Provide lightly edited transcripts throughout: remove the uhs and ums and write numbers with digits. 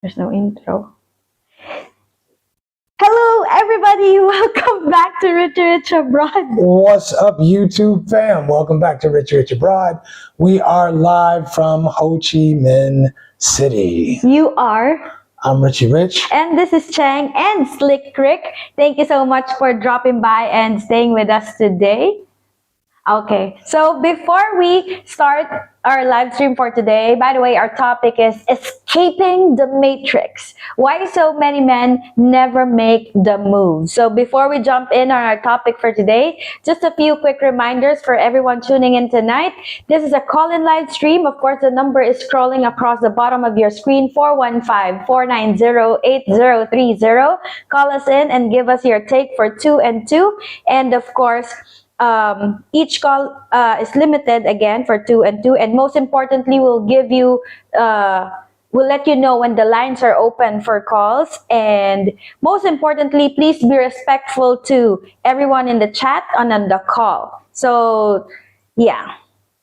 There's no intro. Hello, everybody. Welcome back to Rich Abroad. What's up, YouTube fam? Welcome back to Rich Abroad. We are live from Ho Chi Minh City. You are. I'm Richie Rich. And this is Chang and Slick Rick. Thank you so much for dropping by and staying with us today. Okay, so before we start our live stream for today, by the way, our topic is escaping the matrix. Why so many men never make the move? So before we jump in on our topic for today, just a few quick reminders for everyone tuning in tonight. This is a call-in live stream. Of course, the number is scrolling across the bottom of your screen, 415-490-8030. Call us in and give us your take for 2 and 2. And of course, each call is limited again for 2 and 2, and most importantly, we'll let you know when the lines are open for calls. And most importantly, please be respectful to everyone in the chat and on the call. So yeah,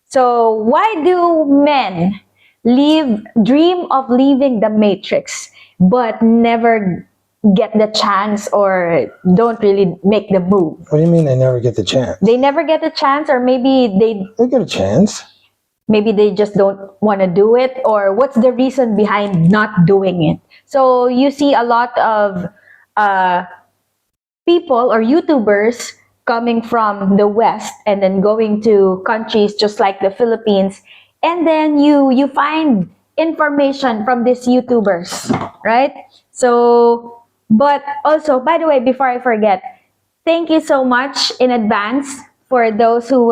so why do men dream of leaving the matrix but never get the chance or don't really make the move? What do you mean they never get the chance? They never get the chance, or maybe They get a chance. maybe they just don't want to do it, or what's the reason behind not doing it? So you see a lot of people or YouTubers coming from the West and then going to countries just like the Philippines, and then you find information from these YouTubers, right? So, but also, by the way, before I forget, thank you so much in advance for those who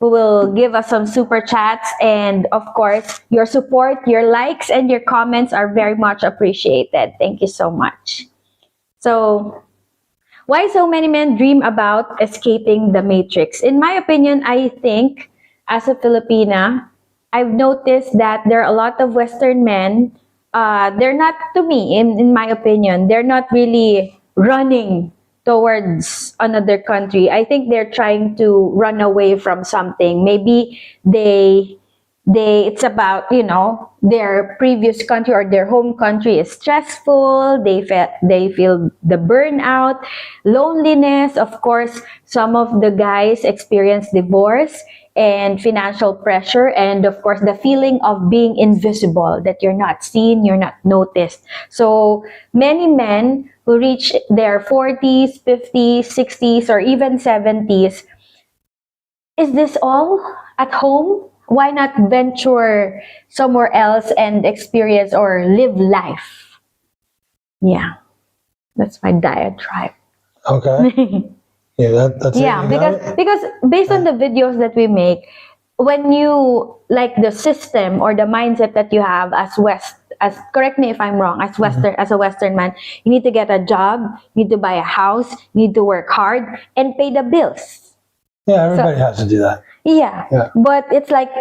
will give us some super chats, and of course, your support, your likes, and your comments are very much appreciated. Thank you so much. So, why so many men dream about escaping the matrix? In my opinion, I think as a Filipina, I've noticed that there are a lot of Western men. They're not, to me, in my opinion, they're not really running towards another country. I think they're trying to run away from something. Maybe it's about, their previous country or their home country is stressful. They feel the burnout, loneliness. Of course, some of the guys experience divorce and financial pressure, and of course the feeling of being invisible, that you're not seen, you're not noticed. So many men who reach their 40s, 50s, 60s, or even 70s, is this all at home? Why not venture somewhere else and experience or live life? Yeah, that's my diatribe. Okay. Yeah, that's yeah, because based on the videos that we make, when you like the system or the mindset that you have as correct me if I'm wrong, as a Western man, you need to get a job, you need to buy a house, you need to work hard and pay the bills. Yeah, everybody has to do that. Yeah, but it's like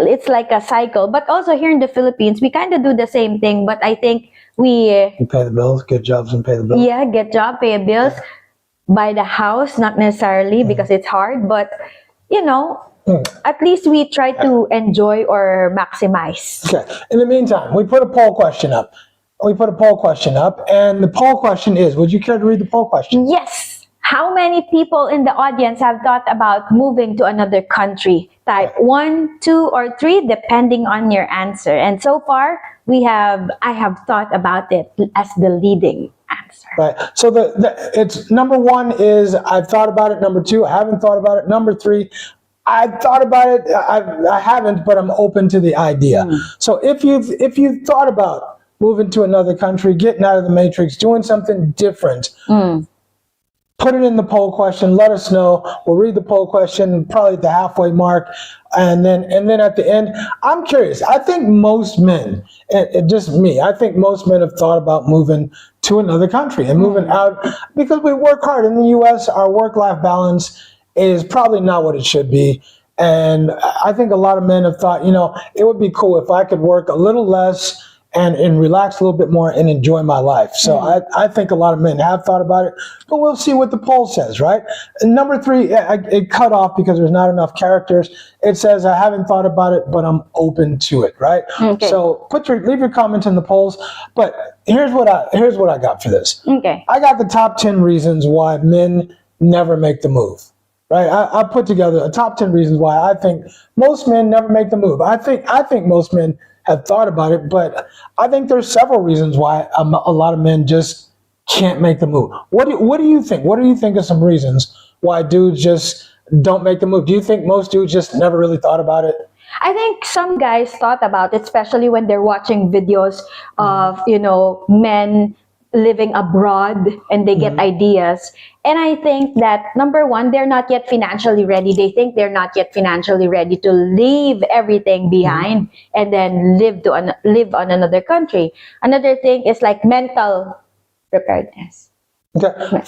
a cycle. But also here in the Philippines, we kind of do the same thing, but I think you pay the bills, get jobs and pay the bills. Yeah, get job, pay bills. Buy the house, not necessarily because it's hard, but at least we try to enjoy or maximize. Okay. In the meantime, we put a poll question up. And the poll question is, would you care to read the poll question? Yes. How many people in the audience have thought about moving to another country? Type 1, 2, or 3, depending on your answer. And so far, I have thought about it as the leading answer. Right. So it's number 1 is I've thought about it. Number 2, I haven't thought about it. Number 3, I've thought about it. I haven't, but I'm open to the idea. So if you've thought about moving to another country, getting out of the matrix, doing something different, put it in the poll question. Let us know. We'll read the poll question probably at the halfway mark, and then at the end. I'm curious. I think most men, just me, I think most men have thought about moving to another country and moving out because we work hard in the U.S. Our work-life balance is probably not what it should be, and I think a lot of men have thought, it would be cool if I could work a little less and relax a little bit more and enjoy my life. So I think a lot of men have thought about it, but we'll see what the poll says, right? And number 3, it cut off because there's not enough characters. It says, I haven't thought about it, but I'm open to it, right? Okay. So leave your comments in the polls. But here's what I got for this. Okay. I got the top 10 reasons why men never make the move. Right, I put together a top 10 reasons why I think most men never make the move. I think most men have thought about it, but I think there's several reasons why a lot of men just can't make the move. What do you think? What do you think are some reasons why dudes just don't make the move? Do you think most dudes just never really thought about it? I think some guys thought about it, especially when they're watching videos of, men living abroad and they get ideas. And I think that number 1, they're not yet financially ready. They think they're not yet financially ready to leave everything behind and then live on another country. Another thing is like mental preparedness. Okay.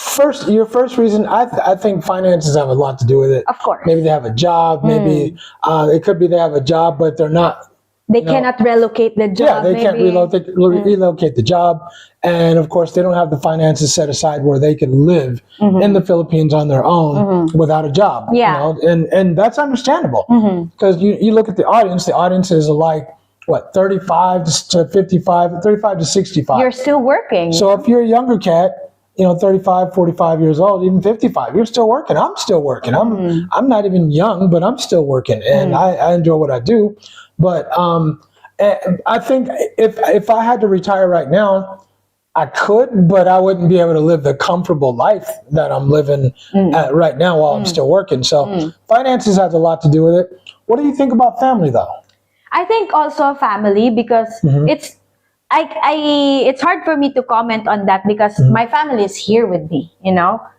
Your first reason, I think finances have a lot to do with it. Of course. Maybe they have a job. Maybe it could be they have a job, but they're not. They cannot relocate the job. Yeah, they can't relocate the job. And of course, they don't have the finances set aside where they can live in the Philippines on their own without a job. Yeah. And that's understandable. Because you look at the audience is like, what, 35 to 55, 35 to 65. You're still working. So if you're a younger cat, 35, 45 years old, even 55, you're still working. I'm still working. I'm not even young, but I'm still working. And I enjoy what I do. But I think if I had to retire right now, I could, but I wouldn't be able to live the comfortable life that I'm living right now while I'm still working. So finances has a lot to do with it. What do you think about family, though? I think also family, because it's hard for me to comment on that because my family is here with me,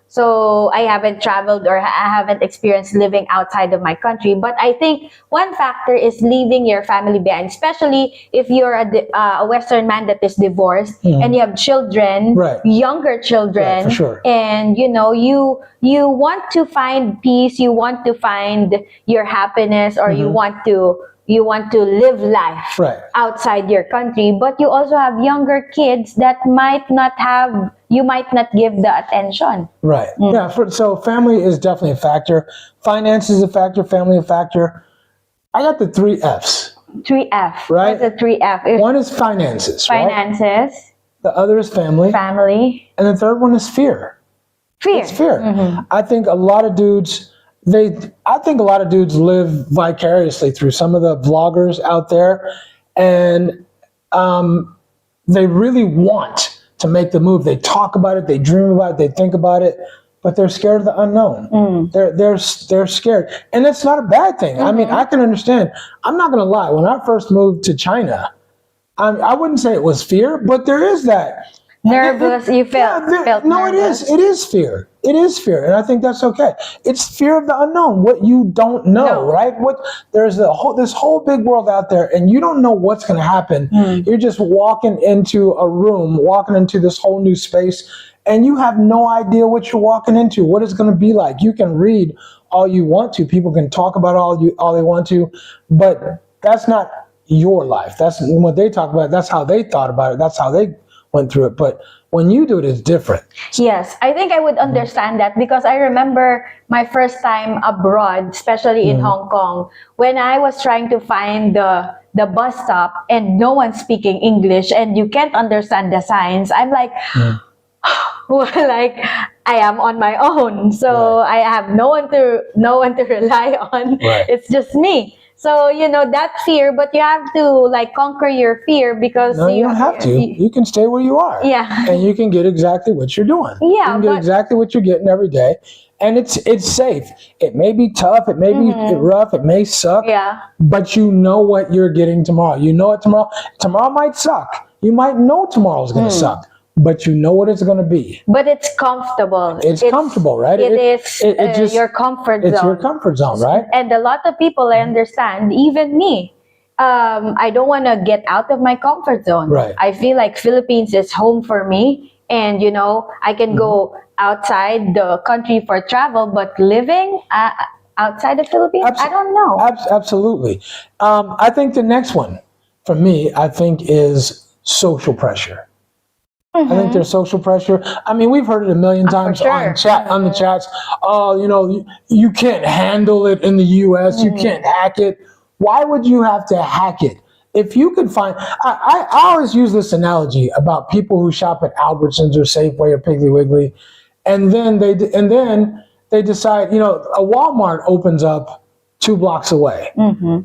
So I haven't traveled or I haven't experienced living outside of my country. But I think one factor is leaving your family behind, especially if you're a Western man that is divorced and you have children, younger children, for sure. And you want to find peace, you want to find your happiness, or you want to live life outside your country, but you also have younger kids that you might not give the attention. Right. Yeah. So family is definitely a factor. Finance is a factor. Family a factor. I got the 3 Fs. 3F. Right. What's the 3F? One is finances. Finances. Right? The other is family. Family. And the third one is fear. Fear. It's fear. I think a lot of dudes. I think a lot of dudes live vicariously through some of the vloggers out there, and they really want to make the move. They talk about it, they dream about it, they think about it, but they're scared of the unknown. They're scared, and it's not a bad thing. I mean, I can understand. I'm not going to lie. When I first moved to China, I wouldn't say it was fear, but there is that. Nervous, you felt nervous. It is fear. It is fear, and I think that's okay. It's fear of the unknown, what you don't know, right? There's this whole big world out there, and you don't know what's going to happen. You're just walking into a room, walking into this whole new space, and you have no idea what you're walking into, what it's going to be like. You can read all you want to. People can talk about all they want to, but that's not your life. That's what they talk about. That's how they thought about it. That's how they went through it. But when you do it, it's different. Yes, I think I would understand that because I remember my first time abroad, especially in Hong Kong, when I was trying to find the bus stop and no one's speaking English and you can't understand the signs. I'm like, like I am on my own, so I have no one to rely on. It's just me. So, that fear, but you have to conquer your fear because you don't have to. You can stay where you are. Yeah. And you can get exactly what you're doing. Yeah. You can get exactly what you're getting every day. And it's safe. It may be tough. It may be rough. It may suck. Yeah. But you know what you're getting tomorrow. You know it tomorrow. Tomorrow might suck. You might know tomorrow's going to suck. But you know what it's going to be. But it's comfortable. It's comfortable, right? It's your comfort zone. It's your comfort zone, right? And a lot of people, I understand, even me, I don't want to get out of my comfort zone. Right. I feel like Philippines is home for me. And, I can go outside the country for travel, but living outside the Philippines, I don't know. Absolutely. I think the next one, for me, I think is social pressure. I think there's social pressure. I mean, we've heard it a million times sure. on the chats. Oh, you can't handle it in the U.S. You can't hack it. Why would you have to hack it? If you could find, I always use this analogy about people who shop at Albertsons or Safeway or Piggly Wiggly, and then they decide, a Walmart opens up 2 blocks away,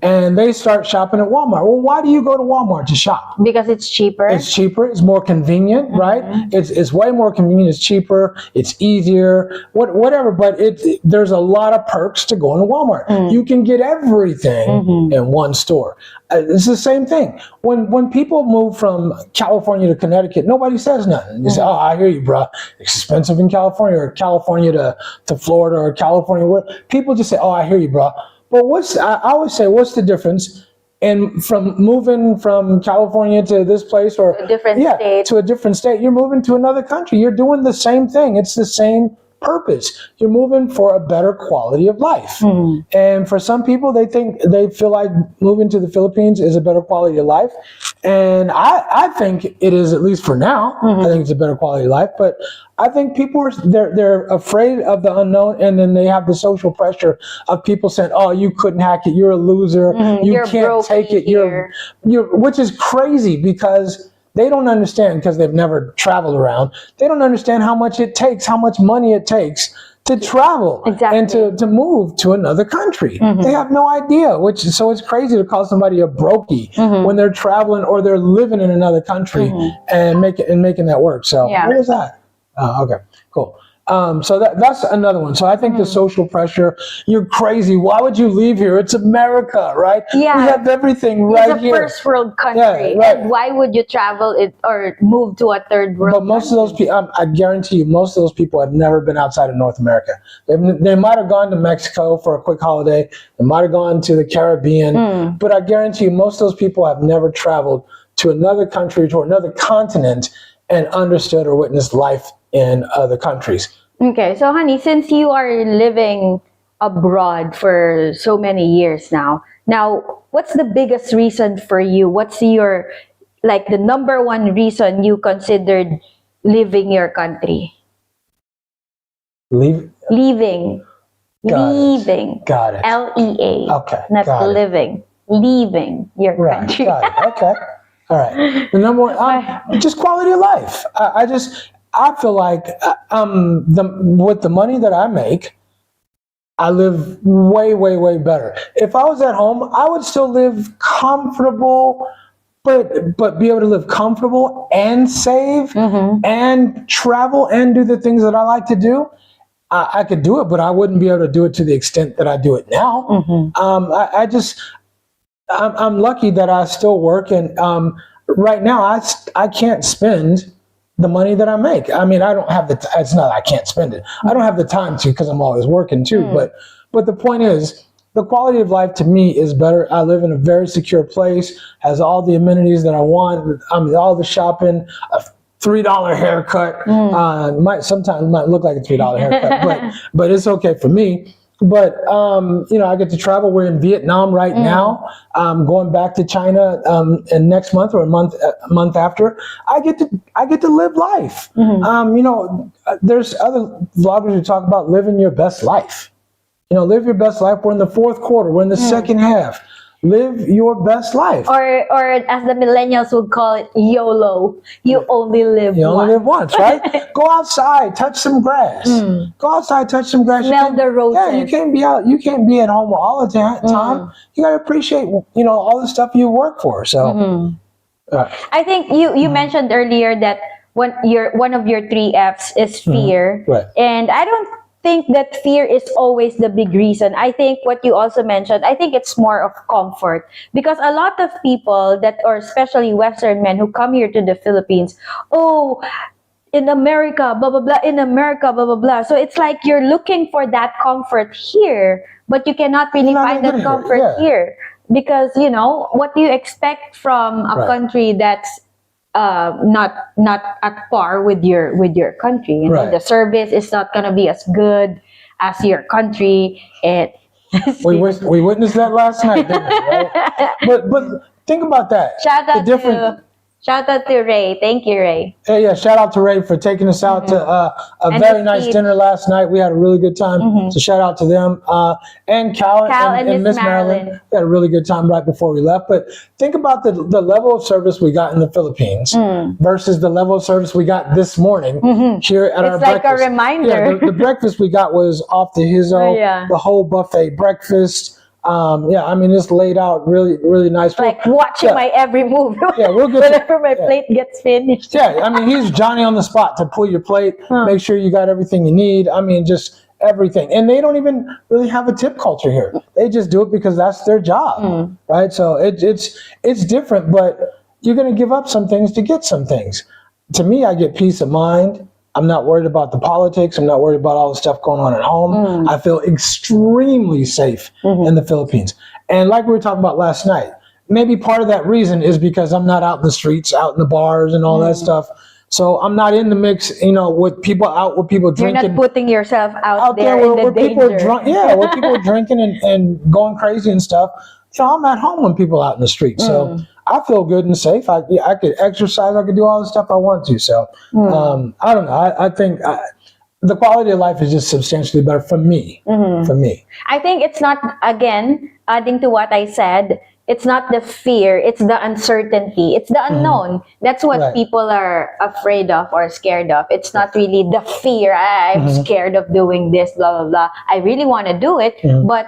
and they start shopping at Walmart. Well, why do you go to Walmart to shop? Because it's cheaper. It's cheaper. It's more convenient, right? It's way more convenient. It's cheaper. It's easier. Whatever. But there's a lot of perks to going to Walmart. You can get everything in one store. It's the same thing. When people move from California to Connecticut, nobody says nothing. You say, "Oh, I hear you, bro. It's expensive in California," or California to Florida, or California. People just say, "Oh, I hear you, bro." But I always say, what's the difference from moving from California to this place, or a different state? To a different state? You're moving to another country. You're doing the same thing. It's the same purpose. You're moving for a better quality of life. And for some people, they feel like moving to the Philippines is a better quality of life. And I think it is, at least for now. I think it's a better quality of life. But I think people they're afraid of the unknown, and then they have the social pressure of people saying, "Oh, you couldn't hack it. You're a loser. You can't take it. You're," which is crazy, because they don't understand, because they've never traveled around. They don't understand how much it takes, how much money it takes to travel and to move to another country. They have no idea, so it's crazy to call somebody a brokey when they're traveling or they're living in another country and making that work. So what was that? Okay, cool. So that's another one. So I think the social pressure, you're crazy. Why would you leave here? It's America, right? Yeah. We have everything right here. It's a first world country. Yeah, right. And why would you travel it or move to a third world But most of those people, I guarantee you, most of those people have never been outside of North America. They might have gone to Mexico for a quick holiday. They might have gone to the Caribbean. But I guarantee you, most of those people have never traveled to another country, to another continent, and understood or witnessed life in other countries. Okay, so honey, since you are living abroad for so many years now, what's the biggest reason for you? What's your, the number one reason you considered leaving your country? Leaving. Got it. LEA. Okay. Not living. Leaving your country. Got it. Okay. All right. The number one, just quality of life. I feel like with the money that I make, I live way, way, way better. If I was at home, I would still live comfortable, but be able to live comfortable and save and travel and do the things that I like to do. I could do it, but I wouldn't be able to do it to the extent that I do it now. I'm lucky that I still work, and right now I can't spend the money that I make. I mean, I don't have it's not I can't spend it. I don't have the time to, because I'm always working too. But the point is, the quality of life to me is better. I live in a very secure place, has all the amenities that I want. All the shopping, a $3 haircut. Sometimes might look like a $3 haircut, but it's okay for me. But I get to travel. We're in Vietnam right now. Going back to China in next month or a month after. I get to live life. There's other vloggers who talk about living your best life. Live your best life. We're in the fourth quarter. We're in the second half. Live your best life. Or as the millennials would call it, YOLO. You only live once. You only live once, right? Go outside, touch some grass. Go outside, touch some grass. Smell the roses. Yeah, you can't be out. You can't be at home all the time. You gotta appreciate, all the stuff you work for. So, I think you mentioned earlier that one of your 3 Fs is fear, right. And I don't think that fear is always the big reason. I think what you also mentioned, I think it's more of comfort, because a lot of people or especially Western men who come here to the Philippines, in America, blah, blah, blah, in America, blah, blah, blah. So it's like you're looking for that comfort here, but you cannot really find that comfort here, because, what do you expect from a country that's not at par with your country? The service is not gonna be as good as your country. We witnessed that last night, didn't we? Right? But think about that. Shout out to Shout out to Ray. Thank you, Ray. Hey, yeah, shout out to Ray for taking us out to a And very the nice speech. dinner last night. We had a really good time. So shout out to them. And Cal and Miss Marilyn. We had a really good time right before we left. But think about the level of service we got in the Philippines versus the level of service we got this morning here at our It's like breakfast. a reminder. Yeah, the breakfast we got was off the hizzo, Yeah. the whole buffet breakfast. Yeah, I mean, it's laid out really, really nice. Like watching my every move. Yeah, we'll get whenever my plate gets finished. Yeah, I mean, he's Johnny on the spot to pull your plate, make sure you got everything you need. I mean, just everything. And they don't even really have a tip culture here. They just do it because that's their job, right? So it's different, but you're going to give up some things to get some things. To me, I get peace of mind. I'm not worried about the politics. I'm not worried about all the stuff going on at home. I feel extremely safe in the Philippines. And like we were talking about last night, maybe part of that reason is because I'm not out in the streets, out in the bars and all that stuff. So I'm not in the mix, with people drinking. You're not putting yourself out there in where the people are danger. drunk. Yeah, where people are drinking and going crazy and stuff. So I'm at home when people are out in the street. So I feel good and safe. I could exercise. I could do all the stuff I want to. So I don't know. I think the quality of life is just substantially better for me. For me. I think it's not, again, adding to what I said, it's not the fear, it's the uncertainty, it's the unknown. That's what people are afraid of or scared of. It's not really the fear, I'm scared of doing this, blah, blah, blah. I really want to do it, but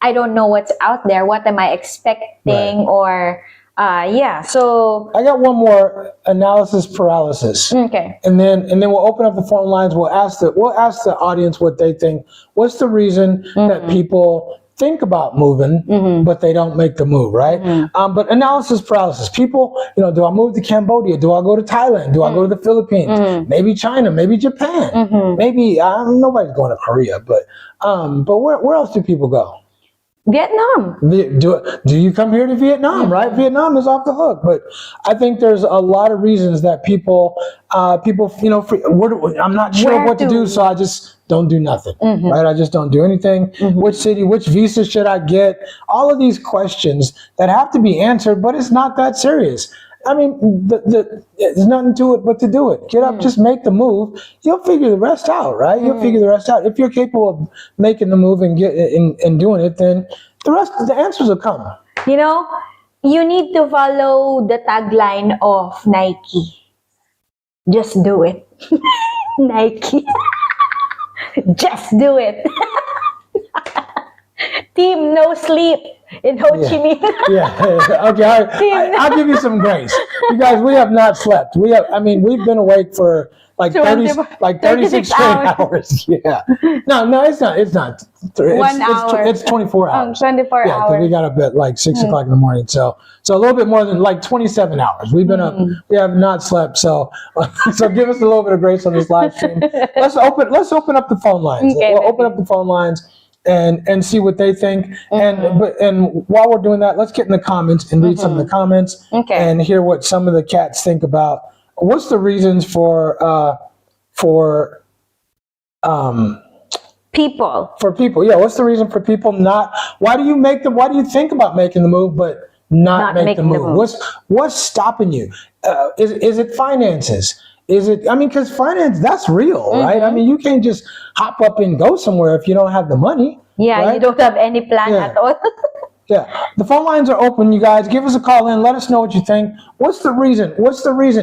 I don't know what's out there. What am I expecting? Or, so. I got one more, analysis paralysis. Okay. And then we'll open up the phone lines. We'll ask the audience what they think. What's the reason that people think about moving, but they don't make the move, right? But analysis paralysis. People, do I move to Cambodia? Do I go to Thailand? Do I go to the Philippines? Maybe China? Maybe Japan? Maybe nobody's going to Korea, but where else do people go? Vietnam. Do you come here to Vietnam, right? Vietnam is off the hook, but I think there's a lot of reasons that people, I'm not sure what to do, so I just don't do nothing, right? I just don't do anything. Which city, which visa should I get? All of these questions that have to be answered, but it's not that serious. I mean, there's nothing to it but to do it. Get up, just make the move. You'll figure the rest out, right? You'll figure the rest out. If you're capable of making the move and doing it, then the answers will come. You need to follow the tagline of Nike. Just do it. Nike. Just do it. Team no sleep in Ho Chi Minh. Okay. I'll give you some grace. You guys, we have not slept. We've been awake for like 36 straight hours. Yeah. No, it's not. It's not. 1 hour. It's 24 hours. 24 Yeah, because we got up at like 6 o'clock in the morning. So a little bit more than like 27 hours. We've been up. We have not slept. So give us a little bit of grace on this live stream. Let's open up the phone lines. Okay, we'll open up the phone lines and see what they think. And while we're doing that, let's get in the comments and read some of the comments and hear what some of the cats think about what's the reasons for people. For people, what's the reason for people not? Why do you think about making the move, but not make the move? What's stopping you? Is it finances? Is it? Because finance, that's real, right? You can't just hop up and go somewhere if you don't have the money. Yeah, right? You don't have any plan at all. Yeah, the phone lines are open, you guys. Give us a call in. Let us know what you think. What's the reason?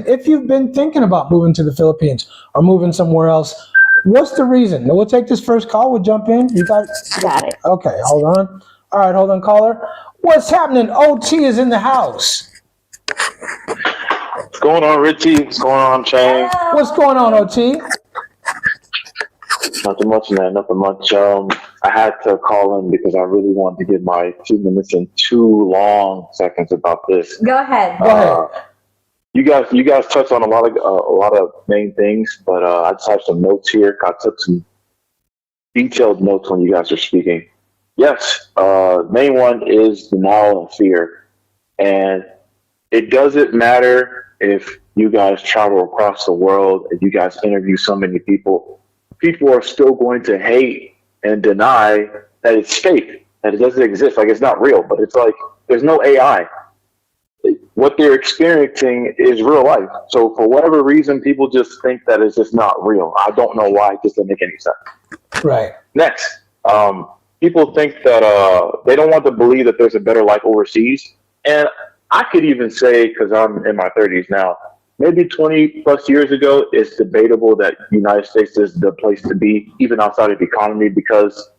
If you've been thinking about moving to the Philippines or moving somewhere else, what's the reason? We'll take this first call. We'll jump in. You got it. Okay, hold on. All right, hold on, caller. What's happening? OT is in the house. What's going on, Richie? What's going on, Chang? What's going on, OT? Nothing much, man. Nothing much. I had to call in because I really wanted to give my 2 minutes and 2 long seconds about this. Go ahead. You guys touched on a lot of main things, but I just have some notes here. I took some detailed notes when you guys are speaking. Yes, main one is denial and fear, and it doesn't matter if you guys travel across the world and you guys interview so many people. People are still going to hate and deny that it's fake, that it doesn't exist, like it's not real. But it's like there's no AI. what they're experiencing is real life. So for whatever reason, people just think that it's just not real. I don't know why. It just doesn't make any sense. Right. Next, people think that they don't want to believe that there's a better life overseas. And I could even say, because I'm in my 30s now, maybe 20 plus years ago, it's debatable that the United States is the place to be, even outside of the economy, because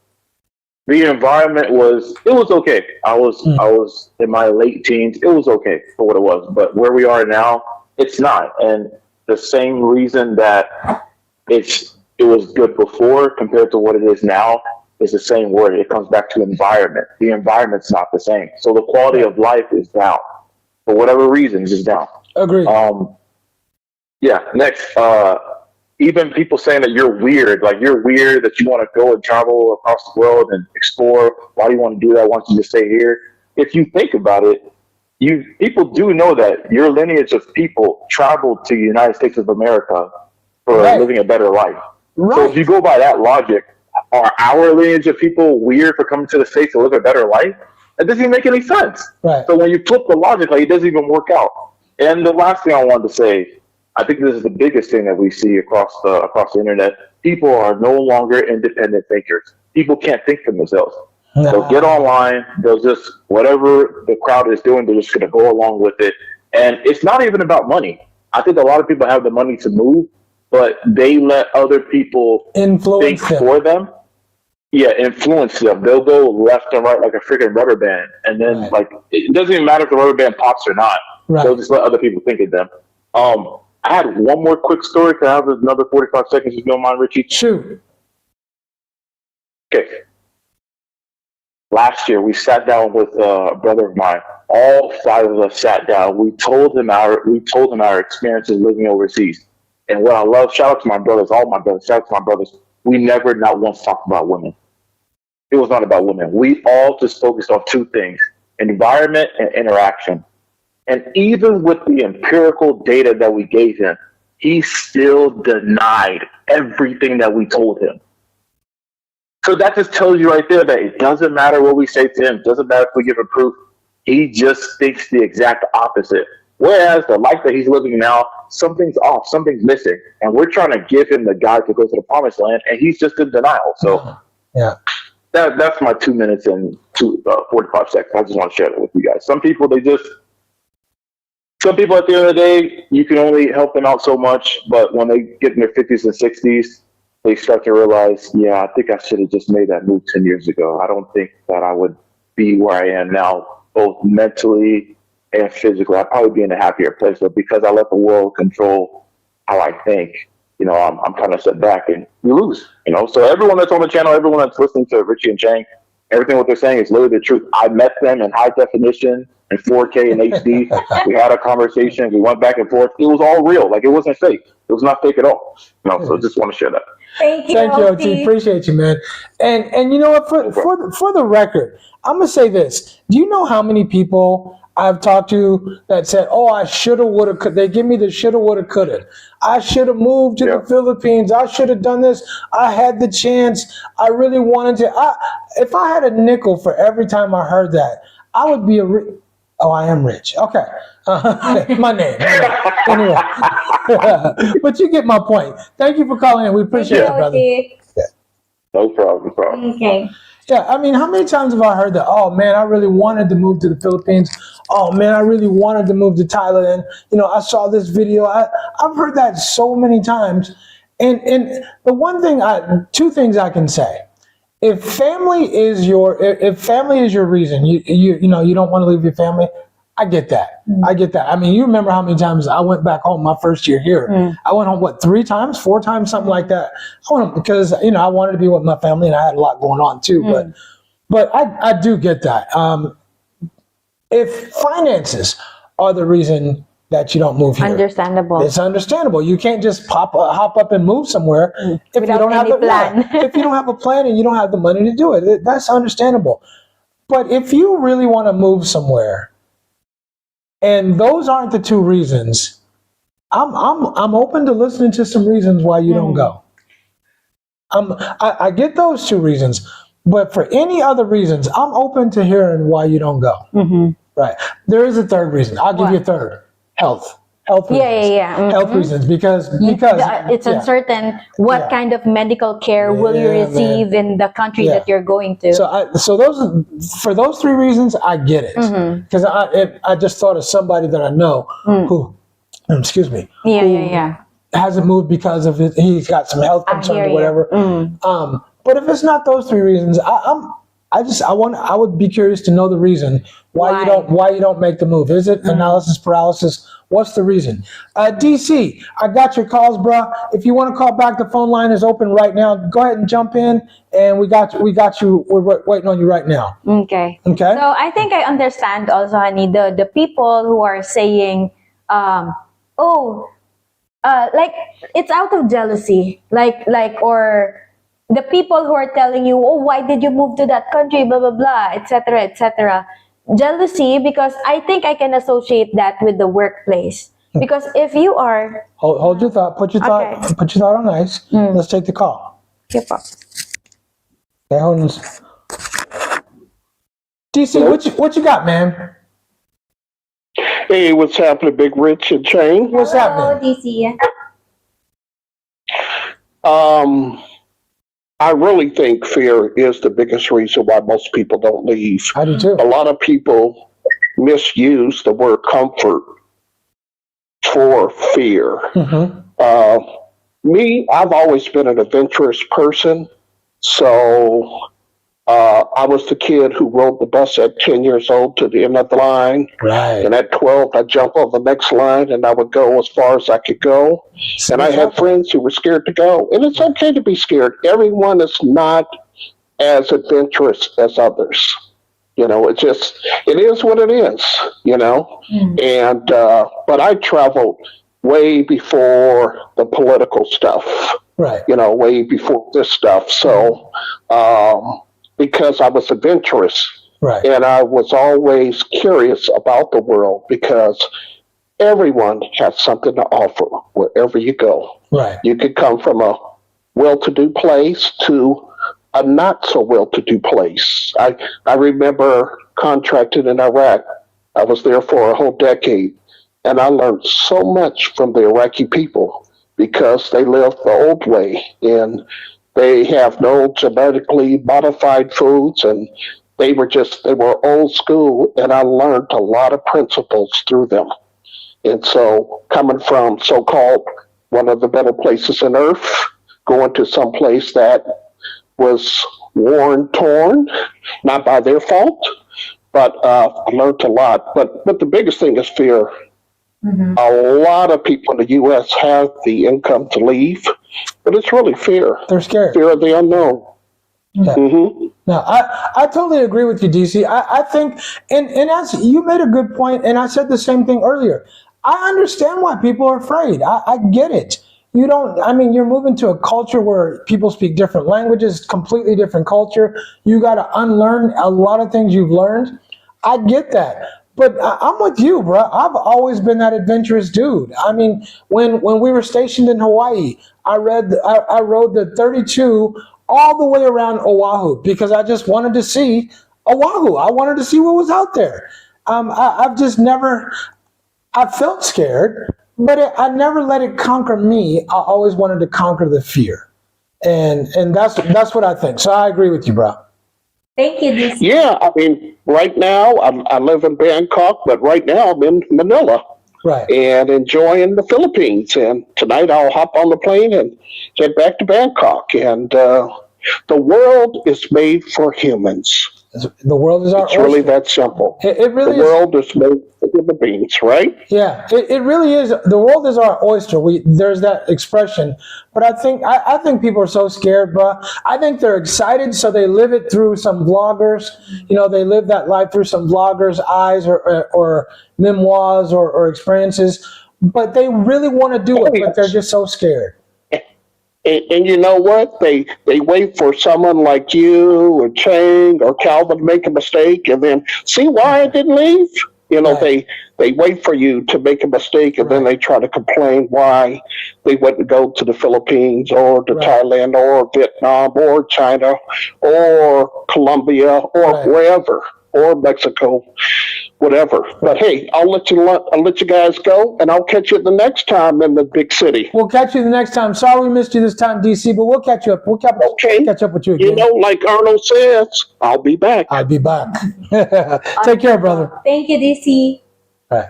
the environment was okay. I was in my late teens. It was okay for what it was. But where we are now, it's not. And the same reason that it was good before compared to what it is now is the same word. It comes back to environment. The environment's not the same. So the quality of life is down. For whatever reasons, is down. Agreed. Yeah. Next, even people saying that you're weird, like you're weird, that you want to go and travel across the world and explore. Why do you want to do that? Why don't you just stay here? If you think about it, people do know that your lineage of people traveled to the United States of America for living a better life. Right. So if you go by that logic, are our lineage of people weird for coming to the States to live a better life? That doesn't even make any sense. Right. So when you flip the logic, like, it doesn't even work out. And the last thing I wanted to say, I think this is the biggest thing that we see across the internet. People are no longer independent thinkers. People can't think for themselves. No. They'll get online. They'll just, whatever the crowd is doing, they're just going to go along with it. And it's not even about money. I think a lot of people have the money to move, but they let other people influence think for them. Yeah, influence them. They'll go left and right like a freaking rubber band. And then, like, it doesn't even matter if the rubber band pops or not. Right. They'll just let other people think of them. I had one more quick story. Can I have another 45 seconds if you don't mind, Richie? Shoot. Okay. Last year, we sat down with a brother of mine. All five of us sat down. We told him our experiences living overseas. And what I love, shout out to my brothers, all my brothers, shout out to my brothers. We never not once talked about women. It was not about women. We all just focused on two things: environment and interaction. And even with the empirical data that we gave him, he still denied everything that we told him. So that just tells you right there that it doesn't matter what we say to him. It doesn't matter if we give him proof. He just thinks the exact opposite. Whereas the life that he's living now, something's off, something's missing. And we're trying to give him the guide to go to the promised land, and he's just in denial. So yeah, that's my 2 minutes and 45 seconds. I just want to share that with you guys. Some people at the end of the day, you can only help them out so much, but when they get in their 50s and 60s, they start to realize, yeah, I think I should have just made that move 10 years ago. I don't think that I would be where I am now, both mentally and physically. I'd probably be in a happier place, but because I let the world control how I think, I'm kind of set back, and you lose, So everyone that's on the channel, everyone that's listening to Richie and Chang, everything what they're saying is literally the truth. I met them in high definition, in 4K and HD. We had a conversation. We went back and forth. It was all real. Like, it wasn't fake. It was not fake at all. So just want to share that. Thank you, OT. Appreciate you, man. And you know what? For the record, I'm gonna say this. Do you know how many people I've talked to that said, "Oh, I shoulda, woulda, could." They give me the shoulda, woulda, coulda. I should have moved to the Philippines. I should have done this. I had the chance. I really wanted to. If I had a nickel for every time I heard that, I would be I am rich. Okay. My name. Anyway. But you get my point. Thank you for calling in. We appreciate it, brother. Yeah. No problem. Okay. Yeah, I mean, how many times have I heard that? Oh, man, I really wanted to move to the Philippines. Oh, man, I really wanted to move to Thailand. I saw this video. I've heard that so many times. And the one thing, two things I can say. If family is your reason, you don't want to leave your family, I get that. I get that. I mean, you remember how many times I went back home my first year here. I went home, 3 times, 4 times, something like that. I went home because, I wanted to be with my family, and I had a lot going on too. But I do get that. If finances are the reason that you don't move here, understandable. It's understandable. You can't just hop up and move somewhere if you don't have a plan. If you don't have a plan and you don't have the money to do it, that's understandable. But if you really want to move somewhere, and those aren't the 2 reasons, I'm open to listening to some reasons why you don't go. I get those 2 reasons, but for any other reasons, I'm open to hearing why you don't go. Right. There is a third reason. I'll give you a third. Health reasons. Yeah. Health reasons because It's uncertain what kind of medical care will you receive in the country that you're going to. So for those three reasons, I get it, because I just thought of somebody that I know who, excuse me, hasn't moved because of it. He's got some health concerns or whatever. But if it's not those three reasons, I would be curious to know the reason why you don't make the move. Is it analysis paralysis? What's the reason? DC, I got your calls, bro. If you want to call back, the phone line is open right now. Go ahead and jump in, and we got you. We're waiting on you right now. Okay. So I think I understand also, honey, the people who are saying, like it's out of jealousy, or the people who are telling you, oh, why did you move to that country, blah, blah, blah, etc., etc. Jealousy, because I think I can associate that with the workplace. Because if you are... Hold your thought. Put your thought on ice. Let's take the call. Okay, hold on. DC, what you got, man? Hey, what's happening, Big Rich and Chain? What's happening? DC. I really think fear is the biggest reason why most people don't leave. I do too. A lot of people misuse the word comfort for fear. Me, I've always been an adventurous person, so I was the kid who rode the bus at 10 years old to the end of the line. Right. And at 12, I'd jump on the next line and I would go as far as I could go. And I had friends who were scared to go. And it's okay to be scared. Everyone is not as adventurous as others. You know, it is what it is, you know. And, but I traveled way before the political stuff. Right. You know, way before this stuff. So, because I was adventurous. Right. And I was always curious about the world because everyone has something to offer wherever you go. Right. You could come from a well-to-do place to a not-so-well-to-do place. I remember contracting in Iraq. I was there for a whole decade, and I learned so much from the Iraqi people because they live the old way, and they have no genetically modified foods, and they were old school, and I learned a lot of principles through them. And so coming from so-called one of the better places on earth, going to some place that was worn, torn, not by their fault, but I learned a lot. But the biggest thing is fear. A lot of people in the U.S. have the income to leave, but it's really fear. They're scared. Fear of the unknown. Yeah. No, I totally agree with you, DC. I think, and as you made a good point, and I said the same thing earlier. I understand why people are afraid. I get it. You're moving to a culture where people speak different languages, completely different culture. You got to unlearn a lot of things you've learned. I get that. But I'm with you, bro. I've always been that adventurous dude. I mean, when we were stationed in Hawaii, I rode the 32 all the way around Oahu because I just wanted to see Oahu. I wanted to see what was out there. I've just never, I felt scared, but I never let it conquer me. I always wanted to conquer the fear. And that's what I think. So I agree with you, bro. Thank you, DC. Yeah, I mean, right now, I live in Bangkok, but right now I'm in Manila. Right. And enjoying the Philippines. And tonight I'll hop on the plane and head back to Bangkok. And the world is made for humans. The world is our oyster. It's really that simple. It really the is. world is made for human beings, right? Yeah, it really is. The world is our oyster. There's that expression. But I think people are so scared, bro. I think they're excited, so they live it through some vloggers. You know, they live that life through some vloggers' eyes or memoirs or experiences. But they really want to do it, but they're just so scared. And you know what? They wait for someone like you or Chang or Calvin to make a mistake and then see why I didn't leave. You know, Right. they wait for you to make a mistake and then they try to complain why they wouldn't go to the Philippines or to Thailand or Vietnam or China or Colombia or wherever or Mexico. whatever. But hey, I'll let you guys go, and I'll catch you the next time in the big city. We'll catch you the next time. Sorry we missed you this time, DC, but we'll catch you up. We'll catch up with you again. You know, like Arnold says, I'll be back. I'll be back. Take care, brother. Thank you, DC. All right.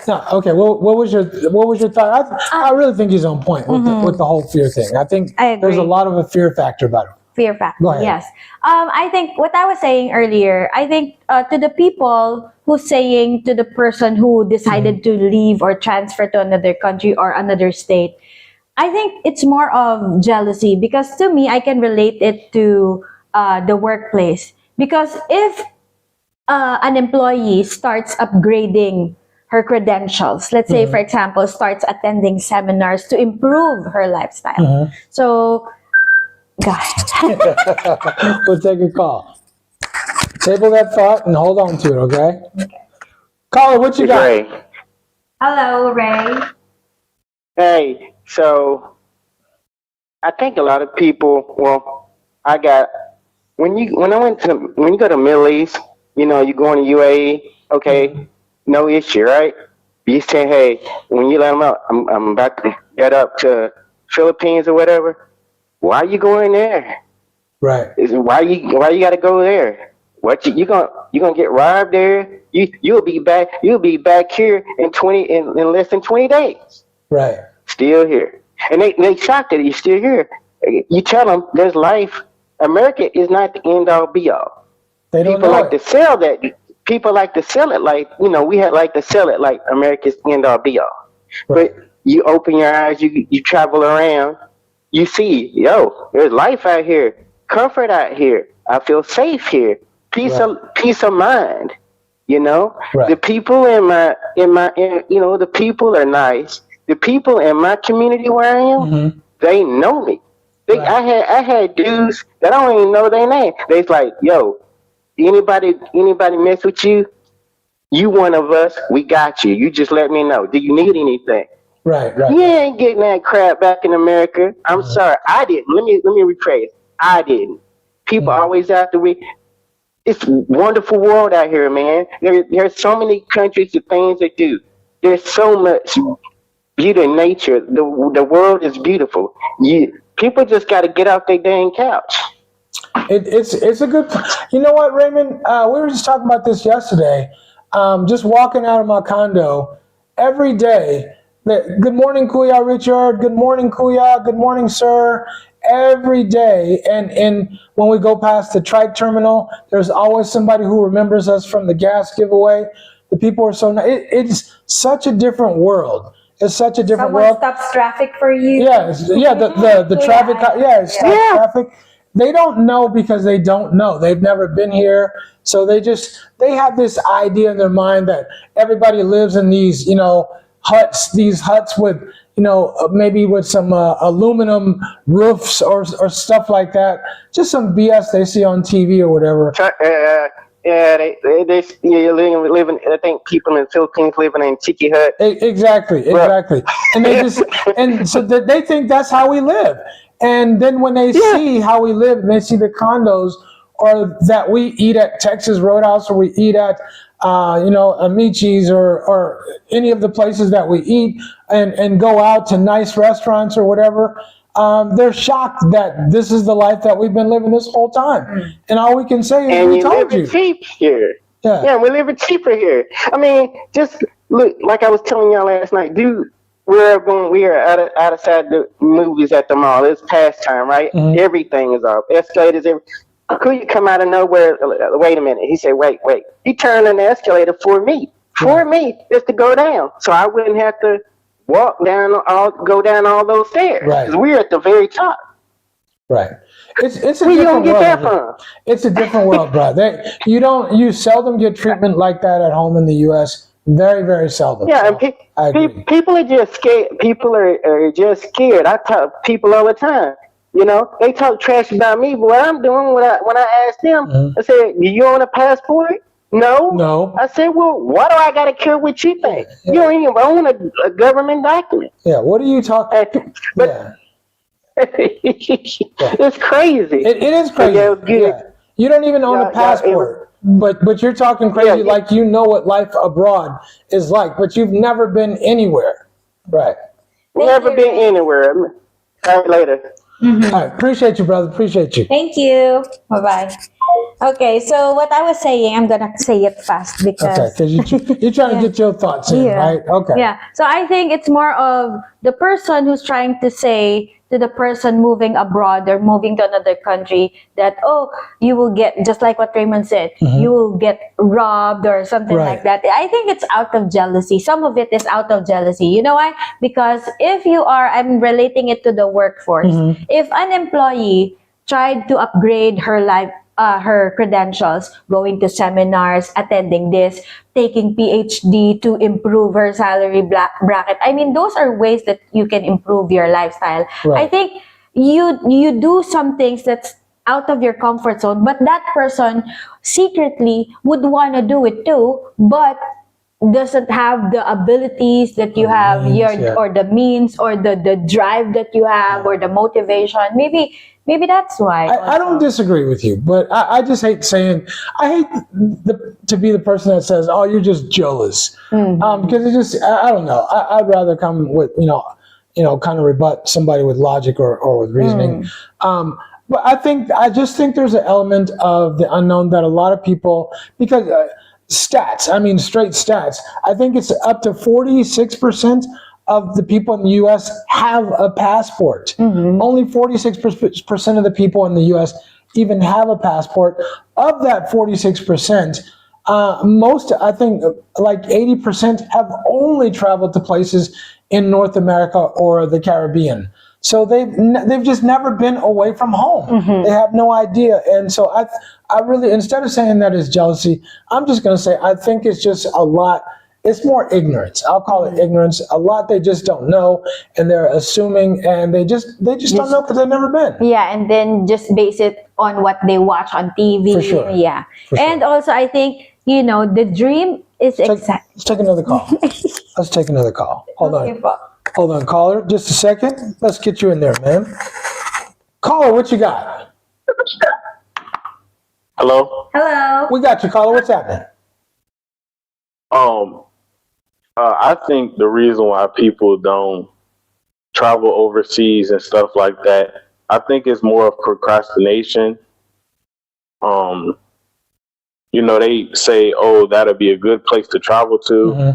No, okay. Well, what was your thought? I really think he's on point with the whole fear thing. I think I agree. there's a lot of a fear factor about it. Fear factor. Go ahead. Yes. I think what I was saying earlier, I think to the people who's saying to the person who decided to leave or transfer to another country or another state, I think it's more of jealousy, because to me, I can relate it to the workplace. Because if an employee starts upgrading her credentials, let's say, for example, starts attending seminars to improve her lifestyle. So, We'll take a call. Table that thought and hold on to it, okay? Caller, what you got? Ray. Hello, Ray. Hey, so I think a lot of people. Well, when you go to Middle East, you know, you go to UAE, okay, no issue, right? You say, hey, when you let them out, I'm about to get up to Philippines or whatever. Why are you going there? Right. Why you got to go there? What you gonna get robbed there? You'll be back here in less than 20 days. Right. Still here, and they shocked that you're still here. You tell them there's life. America is not the end all be all. They don't People know like it. to sell that. People like to sell it like, you know, we had like to sell it like America's the end all be all. Right. But you open your eyes, you travel around, you see, there's life out here, comfort out here. I feel safe here, peace of mind. You know, Right. the people the people are nice. The people in my community where I am, they know me. Right. I had dudes that I don't even know their name. They's like, yo, anybody mess with you? You one of us. We got you. You just let me know. Do you need anything? Right. You ain't getting that crap back in America. I'm sorry, I didn't. Let me rephrase. I didn't. People always after me. It's a wonderful world out here, man. There's so many countries and things to do. There's so much beauty in nature. The world is beautiful. People just got to get off their dang couch. It's a good. You know what, Raymond? We were just talking about this yesterday. Just walking out of my condo every day. Good morning, Kuya Richard. Good morning, Kuya. Good morning, sir. Every day, and when we go past the trike terminal, there's always somebody who remembers us from the gas giveaway. The people are so nice. It's such a different world. It's such a different world. Someone stops traffic for you. The traffic. It stops traffic. They don't know because they don't know. They've never been here, so they have this idea in their mind that everybody lives in these huts. These huts with maybe with some aluminum roofs or stuff like that. Just some BS they see on TV or whatever. They living. I think people in the Philippines living in tiki hut. Exactly. And they think that's how we live. And then when they see how we live, and they see the condos or that we eat at Texas Roadhouse or we eat at Amici's or any of the places that we eat and go out to nice restaurants or whatever, they're shocked that this is the life that we've been living this whole time. And all we can say is, we told you. Cheap here. Yeah, we live cheaper here. I mean, just look, like I was telling y'all last night, dude. We are outside the movies at the mall. It's pastime, right? Everything is off. Escalators, Could you come out of nowhere? Wait a minute. He said, wait. He turned on the escalator for me, just to go down. So I wouldn't have to go down all those stairs. Right. Because we're at the very top. Right. It's a Where you different gonna get world. that from? It's a different world, bro. You seldom get treatment like that at home in the U.S. Very, very seldom. Yeah, So, I agree. people are just scared. People are just scared. I talk to people all the time. They talk trash about me, but what I'm doing when I ask them, I said, "Do you own a passport?" No. I said, "Well, why do I got to care what you think? You don't even own a government document." Yeah. What are you talking? Yeah. It's crazy. It is crazy. Yeah, You don't even own a passport. But you're talking crazy Yeah. like you know what life abroad is like, but you've never been anywhere. Right. Never been anywhere. All right, later. All right. Appreciate you, brother. Appreciate you. Thank you. Bye-bye. Okay, so what I was saying, I'm gonna say it fast Okay, because because you're trying to get your thoughts in, right? Okay. Yeah. So I think it's more of the person who's trying to say to the person moving abroad or moving to another country that, oh, you will get, just like what Raymond said, you will get robbed or something Right. like that. I think it's out of jealousy. Some of it is out of jealousy. You know why? Because if you are, I'm relating it to the workforce. If an employee tried to upgrade her life, her credentials, going to seminars, attending this, taking PhD to improve her salary bracket. I mean, those are ways that you can improve your lifestyle. Right. I think you do some things that's out of your comfort zone, but that person secretly would want to do it too, but doesn't have the abilities that you have, or the means, or the drive that you have, or the motivation. Maybe that's why. I don't disagree with you, but I just hate saying, I hate to be the person that says, oh, you're just jealous. Because it just, I don't know. I'd rather come with, kind of rebut somebody with logic or with reasoning. But I just think there's an element of the unknown that a lot of people, because stats, I mean, straight stats, I think it's up to 46% of the people in the U.S. have a passport. Only 46% of the people in the U.S. even have a passport. Of that 46%, most, I think, like 80% have only traveled to places in North America or the Caribbean. So they've just never been away from home. They have no idea. And so I really, instead of saying that is jealousy, I'm just going to say I think it's just a lot. It's more ignorance. I'll call it ignorance. A lot they just don't know, and they're assuming, and they just don't know because they've never been. Yeah, and then just base it on what they watch on TV. For sure. Yeah. For sure. And also, I think, the dream is exact. Let's take another call. Let's take another call. Hold Okay, on. po. Hold on, caller. Just a second. Let's get you in there, man. Caller, what you got? Hello. Hello. We got you, caller. What's happening? I think the reason why people don't travel overseas and stuff like that, I think it's more of procrastination. They say, oh, that'll be a good place to travel to,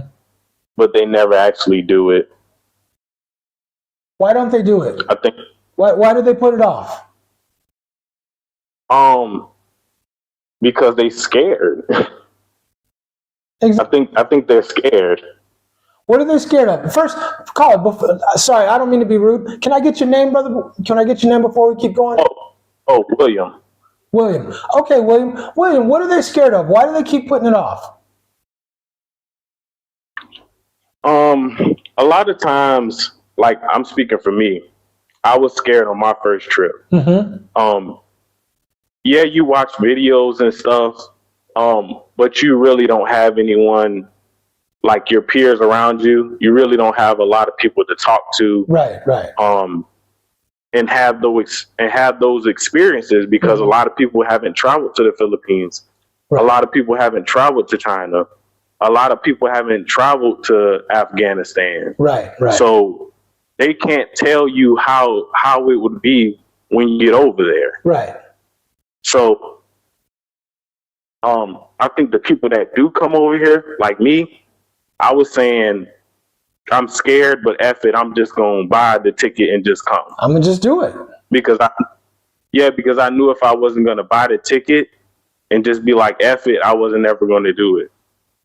but they never actually do it. Why don't they do it? I think, Why do they put it off? because they scared. Exactly. I think they're scared. What are they scared of? First, caller, sorry, I don't mean to be rude. Can I get your name, brother? Can I get your name before we keep going? Oh, William. William. Okay, William. William, what are they scared of? Why do they keep putting it off? A lot of times, like I'm speaking for me, I was scared on my first trip. Yeah, you watch videos and stuff, but you really don't have anyone like your peers around you. You really don't have a lot of people to talk to. Right. And have those experiences because a lot of people haven't traveled to the Philippines. Right. A lot of people haven't traveled to China. A lot of people haven't traveled to Afghanistan. Right. So they can't tell you how it would be when you get over there. Right. So I think the people that do come over here, like me, I was saying, I'm scared, but F it, I'm just going to buy the ticket and just come. I'm going to just do it. Because I knew if I wasn't going to buy the ticket and just be like, F it, I wasn't ever going to do it.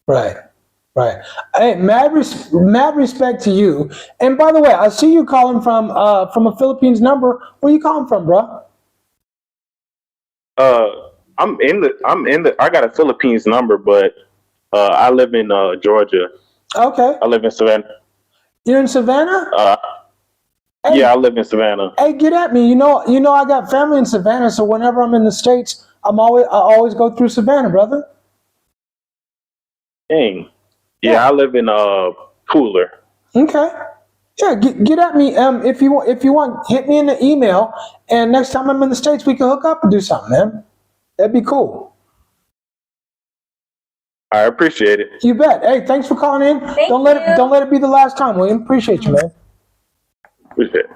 Right. Hey, mad respect to you. And by the way, I see you calling from a Philippines number. Where you calling from, bro? I got a Philippines number, but I live in Georgia. Okay. I live in Savannah. You're in Savannah? Hey, yeah, I live in Savannah. Hey, get at me. You know, I got family in Savannah, so whenever I'm in the States, I always go through Savannah, brother. Dang. Yeah, I live in Cooler. Okay. Yeah, get at me. If you want, hit me in the email, and next time I'm in the States, we can hook up and do something, man. That'd be cool. I appreciate it. You bet. Hey, thanks for calling in. Thank Don't let it be the last time, William. Appreciate you, man. Appreciate it.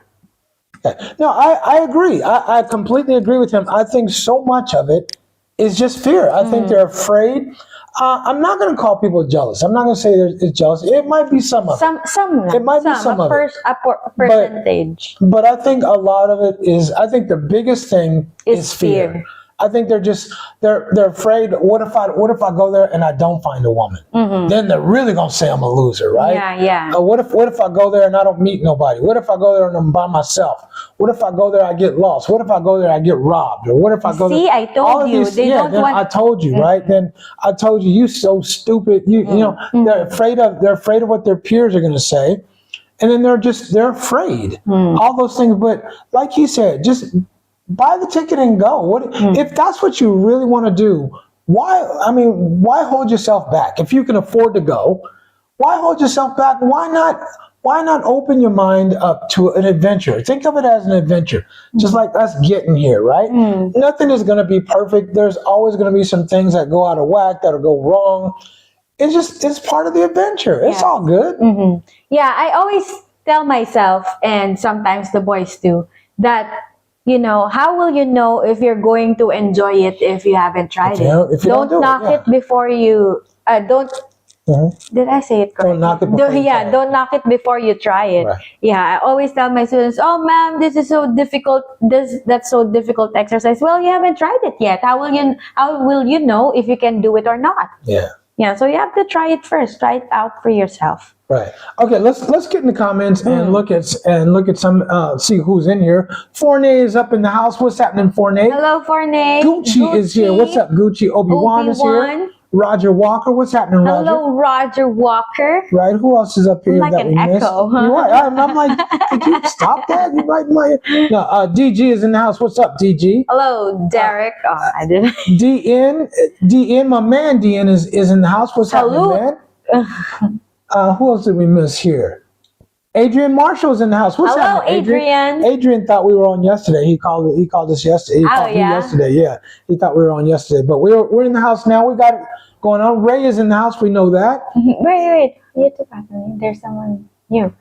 Yeah. No, I agree. I completely agree with him. I think so much of it is just fear. I think they're afraid. I'm not going to call people jealous. I'm not going to say it's jealous. It might be some of it. It might be some of it. A percentage. But I think a lot of it is, I think the biggest thing is fear. I think they're afraid. What if I go there and I don't find a woman? Then they're really gonna say I'm a loser, right? Yeah. What if I go there and I don't meet nobody? What if I go there and I'm by myself? What if I go there I get lost? What if I go there I get robbed? Or what if I go there? See, I told you. I told you, right? Then I told you, you so stupid. You know, they're afraid of what their peers are gonna say, and then they're afraid. All those things. But like he said, just buy the ticket and go. If that's what you really want to do? Why hold yourself back? If you can afford to go, why hold yourself back? Why not open your mind up to an adventure? Think of it as an adventure, just like us getting here, right? Nothing is going to be perfect. There's always going to be some things that go out of whack, that'll go wrong. It's part of the adventure. It's all good. Yeah, I always tell myself, and sometimes the boys too, that how will you know if you're going to enjoy it if you haven't tried it? Don't knock it before you don't. Did I say it correctly? Don't knock it before you try it. Don't knock it before you try it. Right. Yeah, I always tell my students, "Oh, ma'am, this is so difficult. That's so difficult exercise." Well, you haven't tried it yet. How will you know if you can do it or not? Yeah. So you have to try it first. Try it out for yourself. Right. Okay. Let's get in the comments and look at some see who's in here. Forney is up in the house. What's happening, Forney? Hello, Forney. Gucci is here. What's up, Gucci? Obi-Wan is here. Roger Walker. What's happening, Roger? Hello, Roger Walker. Right. Who else is up here Like that an we missed? echo. You're right. I'm like, did you stop that? You right in my no. DG is in the house. What's up, DG? Hello, Derek. I didn't. DN, my man DN is in the house. What's happening, man? Who else did we miss here? Adrian Marshall's in the house. What's happening, Adrian? Adrian thought we were on yesterday. He called us yesterday. He called me yesterday. Yeah, he thought we were on yesterday. But we're in the house now. We got it going on. Ray is in the house. We know that. Wait. You took that from me. There's someone new.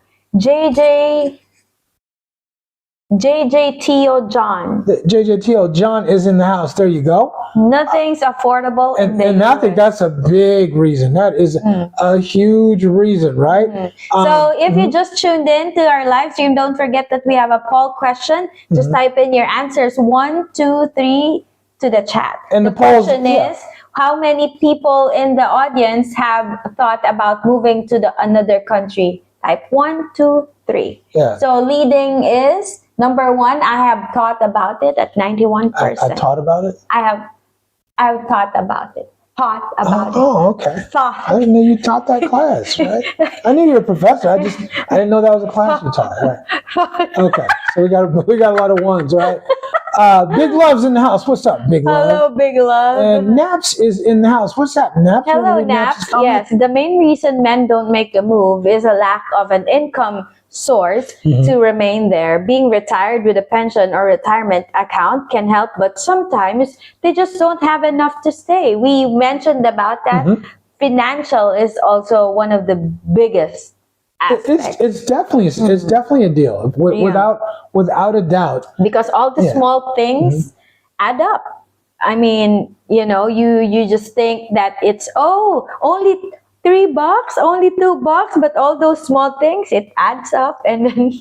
JJTO John. JJTO John is in the house. There you go. Nothing's affordable. And I think that's a big reason. That is a huge reason, right? So if you just tuned in to our live stream, don't forget that we have a poll question. Just type in your answers 1, 2, 3 to the chat. And the question is, how many people in the audience have thought about moving to another country? Type 1, 2, 3. Yeah. So leading is number 1. I have thought about it at 91%. I thought about it. I've thought about it. Oh, okay. Thought. I didn't know you taught that class, right? I knew you were a professor. I didn't know that was a class you taught. Right. Okay, so we got a lot of ones, right? Big Love's in the house. What's up, Big Love? Hello, Big Love. And Naps is in the house. What's up, Naps? Hello, Naps. Yes, the main reason men don't make a move is a lack of an income source to remain there. Being retired with a pension or retirement account can help, but sometimes they just don't have enough to stay. We mentioned about that. Financial is also one of the biggest aspects. It's definitely a deal without a doubt. Because all the small things add up. I mean, you just think that it's only $3, only $2, but all those small things, it adds up, and then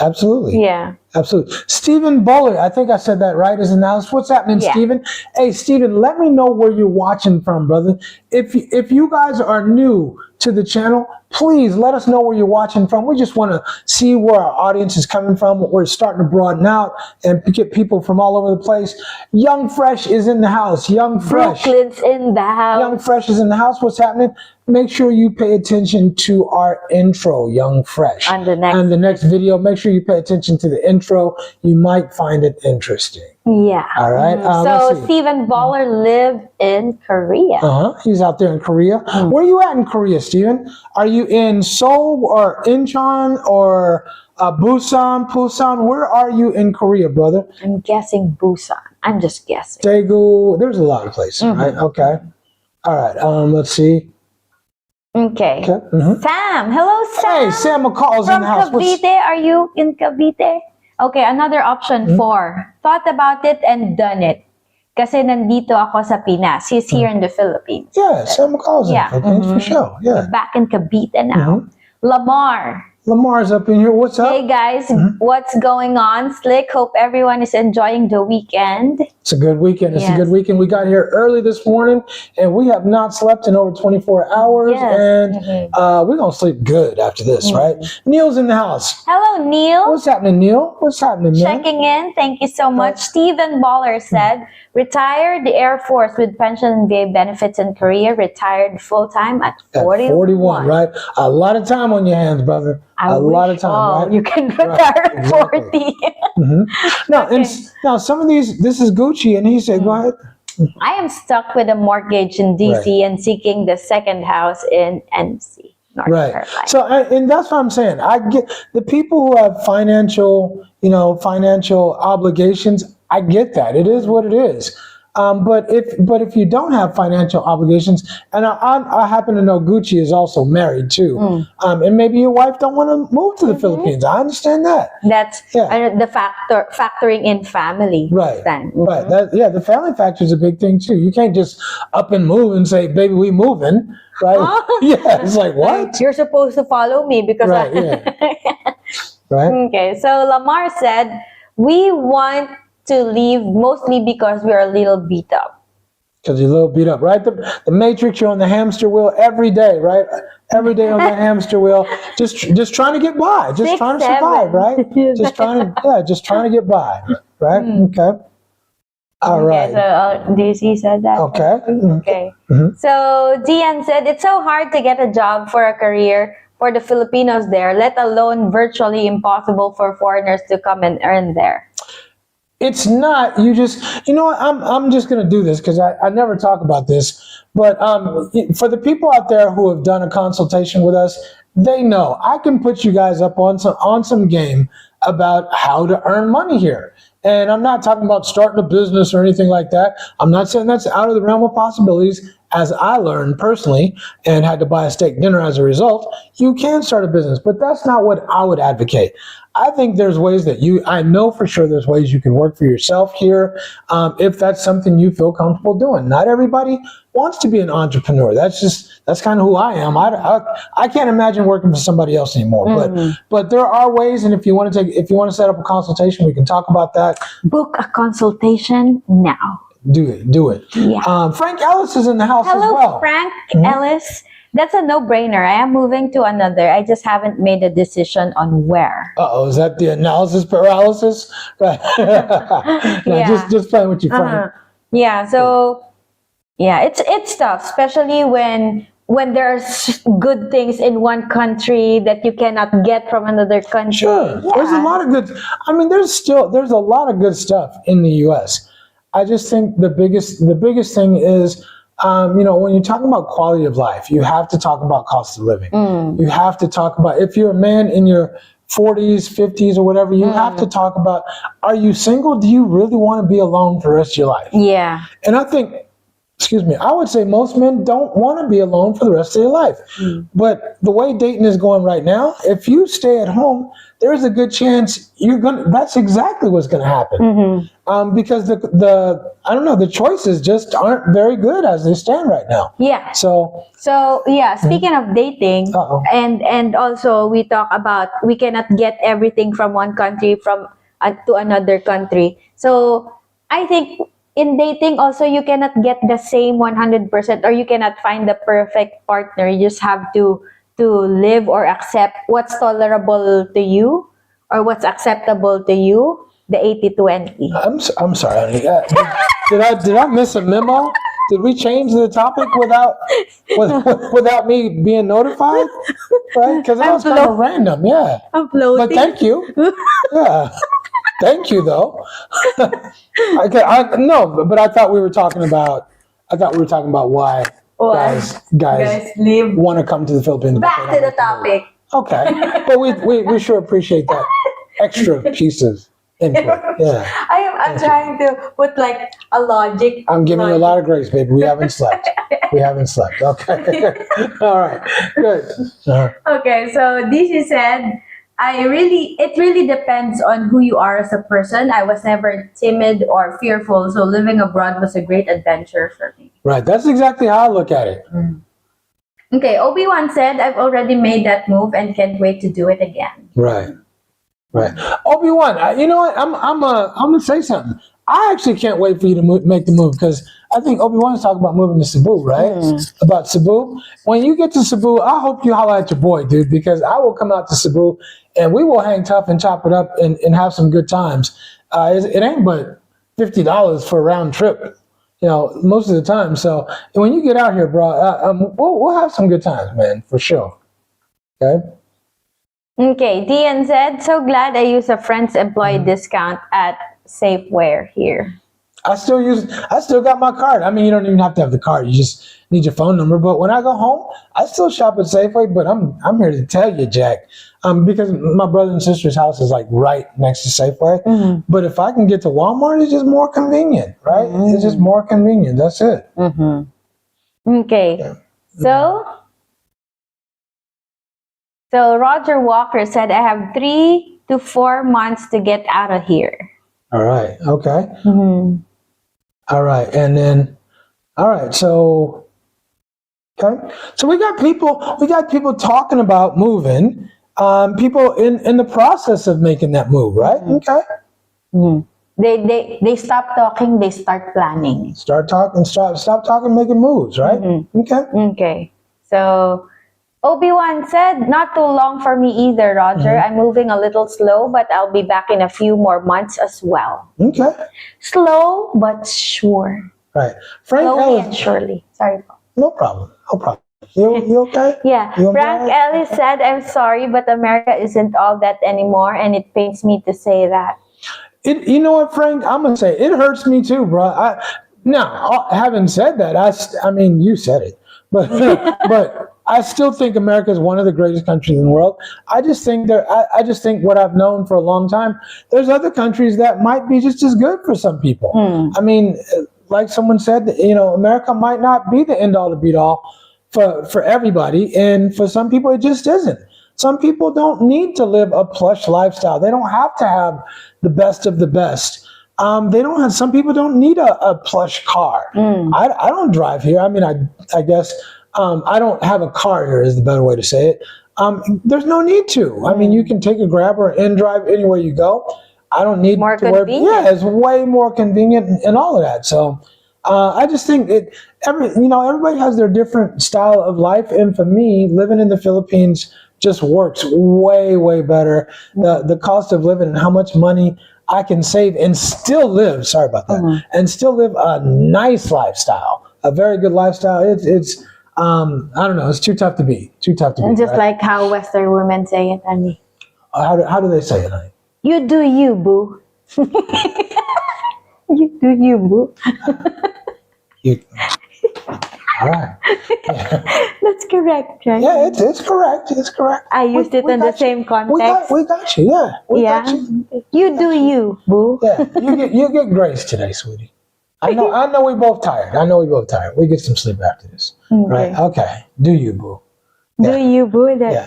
absolutely, yeah, absolutely. Stephen Bowler, I think I said that right, is announced. What's happening, Stephen? Hey, Stephen, let me know where you're watching from, brother. If you guys are new to the channel, please let us know where you're watching from. We just want to see where our audience is coming from. We're starting to broaden out and get people from all over the place. Young Fresh is in the house. Young Fresh. Brooklyn's in the house. Young Fresh is in the house. What's happening? Make sure you pay attention to our intro, Young Fresh. On the next video, make sure you pay attention to the intro. You might find it interesting. Yeah. All right. So Stephen Baller lived in Korea. He's out there in Korea. Where are you at in Korea, Stephen? Are you in Seoul or Incheon or Busan? Where are you in Korea, brother? I'm guessing Busan. I'm just guessing. Daegu. There's a lot of places, right? Okay. All right. Let's see. Okay. Mhm. Sam. Hello, Sam. Hey, Sam McCall's in From the house. Cavite. Are you in Cavite? Okay, another option 4. Thought about it and done it. Kasi nandito ako sa Pinas. He's here in the Philippines. Yeah, Sam McCall's in the Philippines for sure. Yeah. We're back in Cavite now. Lamar. Lamar's up in here. What's up? Hey guys, what's going on? Slick, hope everyone is enjoying the weekend. It's a good weekend. It's a Yes. good weekend. We got here early this morning, and we have not slept in over 24 hours. Yes. And we're going to sleep good after this, right? Neil's in the house. Hello, Neil. What's happening, Neil? What's happening, man? Checking in. Thank you so much. Stephen Baller said, retired the Air Force with pension and VA benefits in Korea, retired full-time at 41. At 41, right? A lot of time on your hands, brother. A lot of time, right? You can retire at exactly. 40. Now, now some of these, this is Gucci, and he said, go ahead. I am stuck with a mortgage in DC and seeking the second house in NC, North Carolina. So, and that's what I'm saying. I get the people who have financial obligations. I get that. It is what it is. But if you don't have financial obligations, and I happen to know Gucci is also married too, and maybe your wife don't want to move to the Philippines. I understand that. That's the factoring in family. Right. Then. Right. The family factor is a big thing too. You can't just up and move and say, "Baby, we moving." Right? Yeah. It's like what? You're supposed to follow me because. Right. Right. Okay. So Lamar said, we want to leave mostly because we are a little beat up. Because you're a little beat up, right? The Matrix, you're on the hamster wheel every day, right? Every day on the hamster wheel, just trying to get by, just trying to survive, right? just trying to get by, right? Okay. All right. So DC said that. Okay. Okay. So Dian said, it's so hard to get a job for a career for the Filipinos there, let alone virtually impossible for foreigners to come and earn there. It's not, you know what, I'm just going to do this because I never talk about this, but for the people out there who have done a consultation with us, they know I can put you guys up on some game about how to earn money here. And I'm not talking about starting a business or anything like that. I'm not saying that's out of the realm of possibilities. As I learned personally and had to buy a steak dinner as a result, you can start a business, but that's not what I would advocate. I think there's ways that I know for sure there's ways you can work for yourself here if that's something you feel comfortable doing. Not everybody wants to be an entrepreneur. That's kind of who I am. I can't imagine working for somebody else anymore. But there are ways, and if you want to set up a consultation, we can talk about that. Book a consultation now. Do it. Yeah. Frank Ellis is in the house Hello, as well. Frank Ellis. That's a no-brainer. I am moving to another. I just haven't made a decision on where. Uh-oh, is that the analysis paralysis? Right. Just playing with you, Frank. Yeah, so it's tough, especially when there's good things in one country that you cannot get from another country. Sure. Yeah. There's a lot of good, there's a lot of good stuff in the US. I just think the biggest thing is, when you're talking about quality of life, you have to talk about cost of living. You have to talk about, if you're a man in your 40s, 50s, or whatever, you have to talk about, are you single? Do you really want to be alone for the rest of your life? Yeah. And I think, I would say most men don't want to be alone for the rest of their life. But the way dating is going right now, if you stay at home, there's a good chance that's exactly what's going to happen. Because the choices just aren't very good as they stand right now. Yeah. So speaking of dating, and also we talk about we cannot get everything from one country to another country. So I think in dating also you cannot get the same 100%, or you cannot find the perfect partner. You just have to live or accept what's tolerable to you or what's acceptable to you. The 80-20. I'm sorry, honey. Did I miss a memo? Did we change the topic without me being notified? Right? Because that was kind of random. Yeah. I'm floating. But thank you. Yeah. Thank you, though. No, but I thought we were talking about why guys want to come to the Philippines. Back to the topic. Okay, but we sure appreciate that extra piece of Input. Yeah. I'm trying to put like a logic. I'm giving you a lot of grace, baby. We haven't slept. We haven't slept. Okay. All right. Good. Okay, so DC said, it really depends on who you are as a person. I was never timid or fearful, so living abroad was a great adventure for me. Right. That's exactly how I look at it. Okay, Obi-Wan said, I've already made that move and can't wait to do it again. Right. Right. Obi-Wan, you know what? I'm gonna say something. I actually can't wait for you to make the move, because I think Obi-Wan's talking about moving to Cebu, right? About Cebu. When you get to Cebu, I hope you holler at your boy, dude, because I will come out to Cebu and we will hang tough and chop it up and have some good times. It ain't but $50 for a round trip, you know, most of the time. So when you get out here, bro, we'll have some good times, man, for sure. Okay. Okay, Dian said, so glad I use a friend's employee discount at Safeway here. I still got my card. I mean, you don't even have to have the card. You just need your phone number. But when I go home, I still shop at Safeway. But I'm here to tell you, Jack, because my brother and sister's house is like right next to Safeway. But if I can get to Walmart, it's just more convenient, right? It's just more convenient. That's it. Okay, Yeah. So Roger Walker said, I have 3 to 4 months to get out of here. All right. Okay. All right. And then, all right. So, okay. So we got people talking about moving, people in the process of making that move, right? Okay. They stop talking, they start planning. Stop talking, making moves, right? Okay. Okay. So Obi-Wan said, not too long for me either, Roger. I'm moving a little slow, but I'll be back in a few more months as well. Okay. Slow, but sure. Right. Frank Slowly Ellis. and surely. Sorry. No problem. No problem. You okay? Yeah. You Frank alright? Ellis said, I'm sorry, but America isn't all that anymore, and it pains me to say that. You know what, Frank? I'm gonna say it hurts me too, bro. Now, having said that, I mean, you said it, but but I still think America is one of the greatest countries in the world. I just think I just think what I've known for a long time, there's other countries that might be just as good for some people. I mean, like someone said, you know, America might not be the end all to beat all for everybody, and for some people it just isn't. Some people don't need to live a plush lifestyle. They don't have to have the best of the best. Some people don't need a plush car. I don't drive here. I mean, I guess I don't have a car here is the better way to say it. There's no need to. I mean, you can take a Grab or an InDrive anywhere you go. I don't need More to work. convenient. Yeah, it's way more convenient and all of that. So I just think everybody has their different style of life. And for me, living in the Philippines just works way, way better. The cost of living and how much money I can save and still live, sorry about that, and still live a nice lifestyle, a very good lifestyle. It's I don't know, it's too tough to beat. Just right? Like how Western women say it, honey. How do they say it, honey? You do you, boo. You do you, boo. All right. Yeah. That's correct, right? Yeah, it's correct. It's correct. I used it in the same context. We got you. Yeah. We got you. You do you, boo. Yeah. You get grace today, sweetie. I know we both tired. We get some sleep after this. Okay. Right? Okay. Do you, boo? Do you, boo? That Yeah.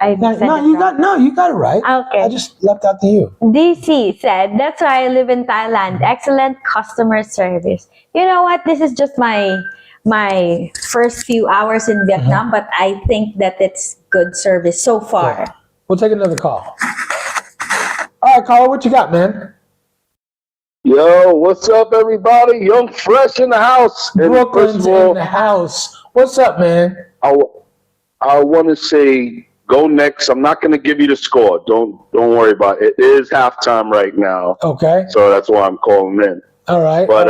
I you got it right. Okay. I just left out the you. DC said, that's why I live in Thailand. Excellent customer service. You know what? This is just my first few hours in Vietnam, but I think that it's good service so far. Yeah. We'll take another call. All right, caller, what you got, man? Yo, what's up, everybody? Young Fresh in the house. And Brooklyn's first of all, in the house. What's up, man? I want to say go next. I'm not going to give you the score. Don't worry about it. It is halftime right now. Okay. So that's why I'm calling in. All right. But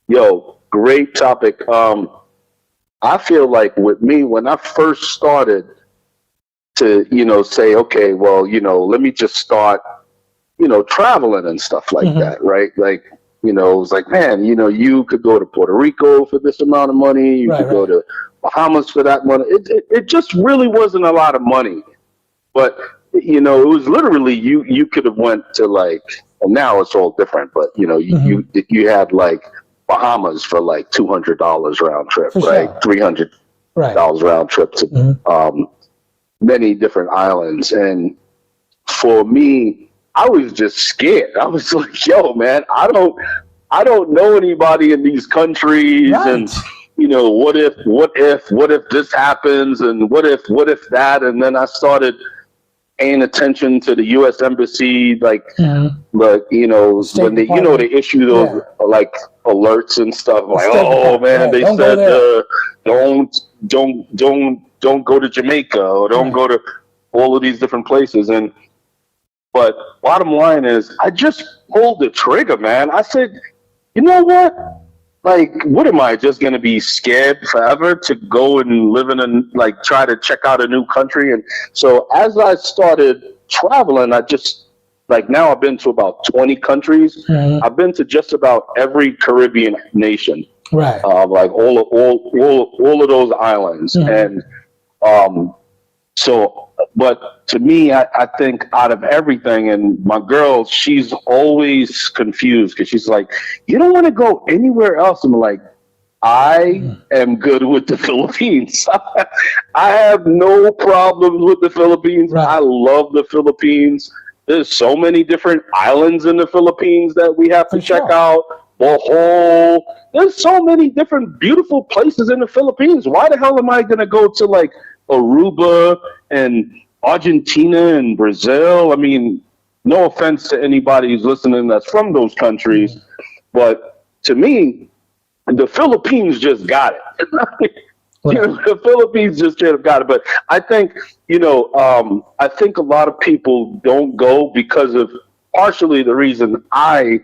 yo, great topic. I feel like with me, when I first started to, say, okay, well, let me just start, traveling and stuff like that, right? Like, it was like, man, you could go to Puerto Rico for this amount of money. You could go to Bahamas for that money. It just really wasn't a lot of money. But you know, it was literally you could have went to like, well, now it's all different, but you know, you had like Bahamas for like $200 round trip, For right? sure. $300 round trip to many different islands. And for me, I was just scared. I was like, yo, man, I don't know anybody in these countries, and you know, what if this happens, and what if that, and then I started paying attention to the U.S. Embassy, like, but you know, when they, you know, they issue those like alerts and stuff, like, oh man, they said don't go to Jamaica, or don't go to all of these different places. And but bottom line is, I just pulled the trigger, man. I said, you know what? Like, what am I just gonna be scared forever to go and live in like try to check out a new country? And so as I started traveling, I just like now I've been to about 20 countries. I've been to just about every Caribbean nation, like all of those islands, and so. But to me, I think out of everything, and my girl, she's always confused because she's like, you don't want to go anywhere else. I'm like, I am good with the Philippines. I have no problems with the Philippines. I love the Philippines. There's so many different islands in the Philippines that we have to check out. Bohol. There's so many different beautiful places in the Philippines. Why the hell am I going to go to like Aruba and Argentina and Brazil? I mean, no offense to anybody who's listening that's from those countries, but to me, the Philippines just got it. You know, the Philippines just straight up got it. But I think, you know, I think a lot of people don't go because of partially the reason I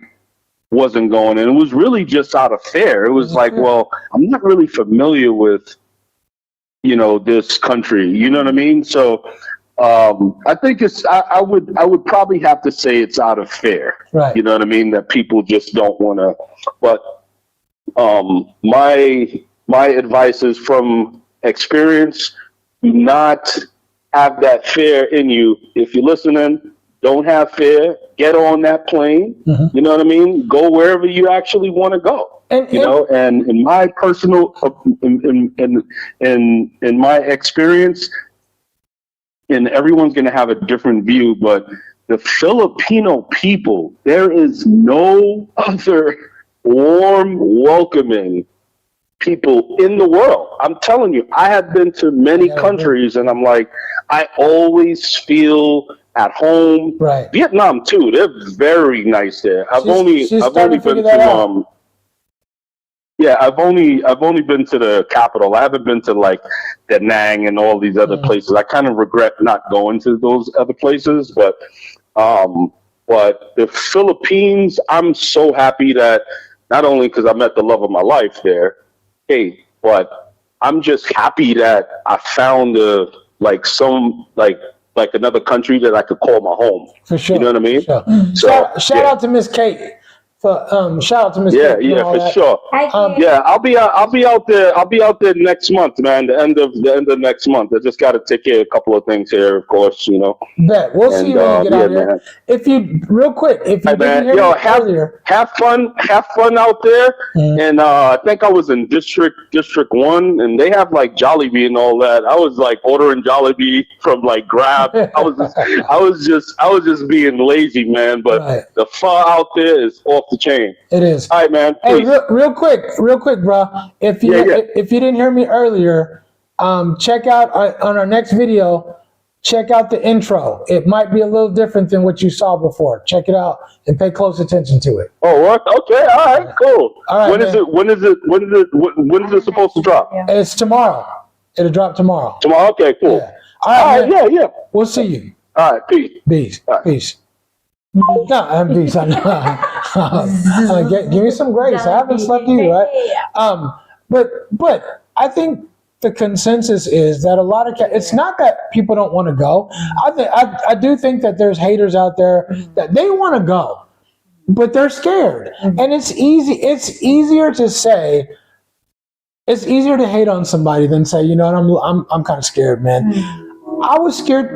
wasn't going, and it was really just out of fear. It was like, well, I'm not really familiar with, you know, this country, you know what I mean? So I think it's I would probably have to say it's out of fear, you know what I mean, that people just don't want to. But my advice is from experience: do not have that fear in you. If you're listening, don't have fear. Get on that plane, you know what I mean, go wherever you actually want to go. You know, and in my personal, in my experience, and everyone's going to have a different view, but the Filipino people, there is no other warm, welcoming people in the world. I'm telling you, I have been to many countries, and I'm like, I always feel at home. Vietnam too, they're very nice there. I've only been to yeah, I've only been to the capital. I haven't been to like Da Nang and all these other places. I kind of regret not going to those other places, but the Philippines, I'm so happy that not only because I met the love of my life there, but I'm just happy that I found like another country that I could call my home. For sure. You know what I mean? Sure. So shout out to Miss Kate. Shout out to Miss Kate. Yeah, for sure. Yeah, I'll be out there. I'll be out there next month, man. The end of next month. I just got to take care of a couple of things here, of course. You know. Bet we'll see you when you get out here. If you real quick, if you didn't hear me earlier, have fun out there. And I think I was in District 1, and they have like Jollibee and all that. I was like ordering Jollibee from like Grab. I was just being lazy, man. But the fun out there is off the chain. It is. All right, man. Hey, real quick, bro. If you didn't hear me earlier, check out on our next video. Check out the intro. It might be a little different than what you saw before. Check it out and pay close attention to it. Oh, what? Okay. All right. Cool. All right. When is it supposed to drop? It's tomorrow. It'll drop tomorrow. Tomorrow. Okay. Cool. Yeah. All right. Yeah. We'll see you. All right. Peace. Right. Peace. No, I'm peace. I know. Give me some grace. I haven't slept either, right? But I think the consensus is that a lot of it's not that people don't want to go. I do think that there's haters out there that they want to go, but they're scared, and it's easy. It's easier to say. It's easier to hate on somebody than say, you know what, I'm kind of scared, man. I was scared.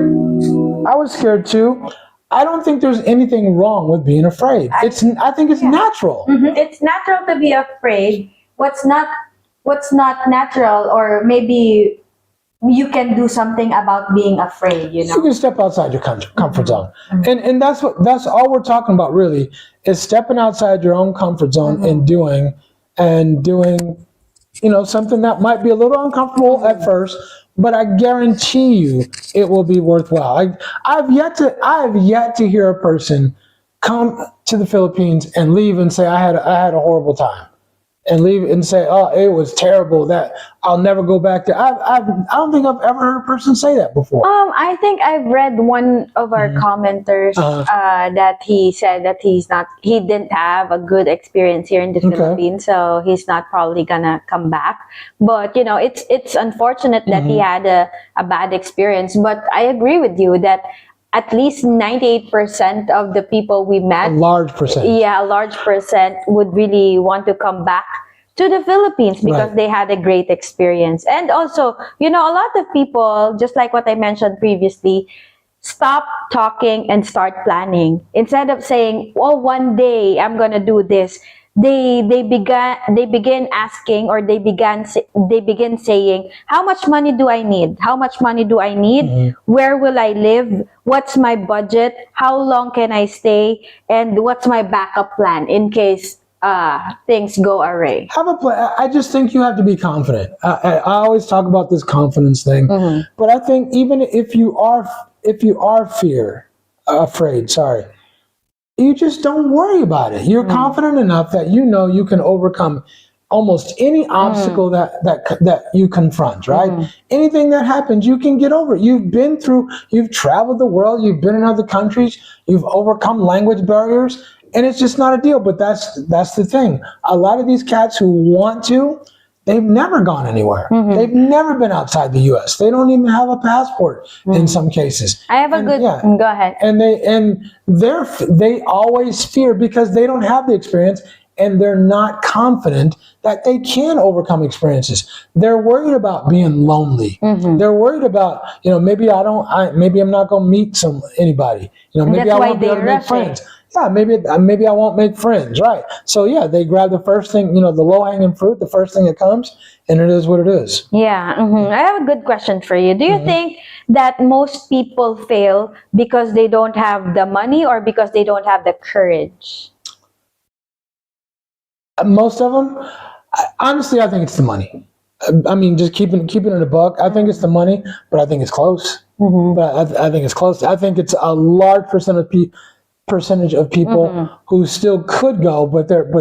I was scared too. I don't think there's anything wrong with being afraid. I think it's natural. It's natural to be afraid. What's not natural, or maybe you can do something about being afraid, you You know? can step outside your comfort zone, and that's all we're talking about. Really, is stepping outside your own comfort zone and doing, something that might be a little uncomfortable at first, but I guarantee you it will be worthwhile. I've yet to hear a person come to the Philippines and leave and say I had a horrible time, and leave and say, oh, it was terrible, that I'll never go back there. I don't think I've ever heard a person say that before. I think I've read one of our commenters that he said that he didn't have a good experience here in the Philippines, so he's not probably gonna come back. But it's unfortunate that he had a bad experience. But I agree with you that at least 98% of the people we met, A large percentage. yeah, a large percent would really want to come back to the Philippines because Right. they had a great experience. And also, a lot of people, just like what I mentioned previously, stop talking and start planning. Instead of saying, "Oh, one day I'm gonna do this," they begin asking, or they begin saying, "How much money do I need? How much money do I need? Where will I live? What's my budget? How long can I stay? And what's my backup plan in case things go awry?" Have a plan. I just think you have to be confident. I always talk about this confidence thing, but I think even if you are afraid, you just don't worry about it. You're confident enough that you can overcome almost any obstacle that you confront, right? Anything that happens, you can get over it. You've traveled the world, you've been in other countries, you've overcome language barriers, and it's just not a deal. But that's the thing. A lot of these cats who want to, they've never gone anywhere. They've never been outside the U.S. They don't even have a passport in some cases. I have go ahead. And they always fear because they don't have the experience, and they're not confident that they can overcome experiences. They're worried about being lonely. They're worried about, maybe I'm not going to meet anybody. Maybe that's I why won't be able they to make rush friends. Yeah, maybe I won't make friends, right? So yeah, they grab the first thing, the low-hanging fruit, the first thing that comes, and it is what it is. Yeah, I have a good question for you. Do you think that most people fail because they don't have the money, or because they don't have the courage? Most of them, honestly, I think it's the money. I mean, just keeping it in a buck. I think it's the money, but I think it's close. But I think it's close. I think it's a large percentage of people who still could go, but they're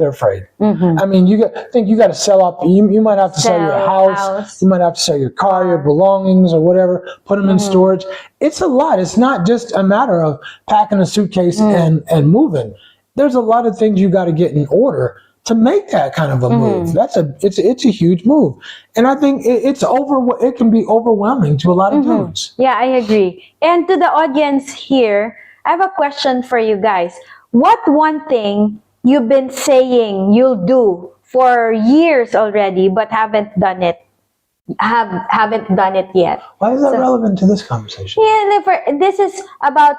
afraid. I mean, you got to sell up. You might have to sell your house. You might have to sell your car, your belongings, or whatever. Put them in storage. It's a lot. It's not just a matter of packing a suitcase and moving. There's a lot of things you got to get in order to make that kind of a move. It's a huge move, and I think it can be overwhelming to a lot of dudes. Yeah, I agree. And to the audience here, I have a question for you guys. What one thing you've been saying you'll do for years already, but haven't done it? Haven't done it yet? Why is that relevant to this conversation? Yeah, this is about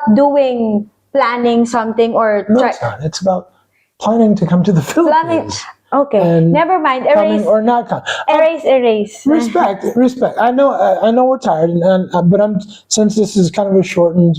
planning something, or No, it's not. It's about planning to come to the Philippines. Okay, and never mind. coming Erase. or not coming. Erase. Respect. I know we're tired, but since this is kind of a shortened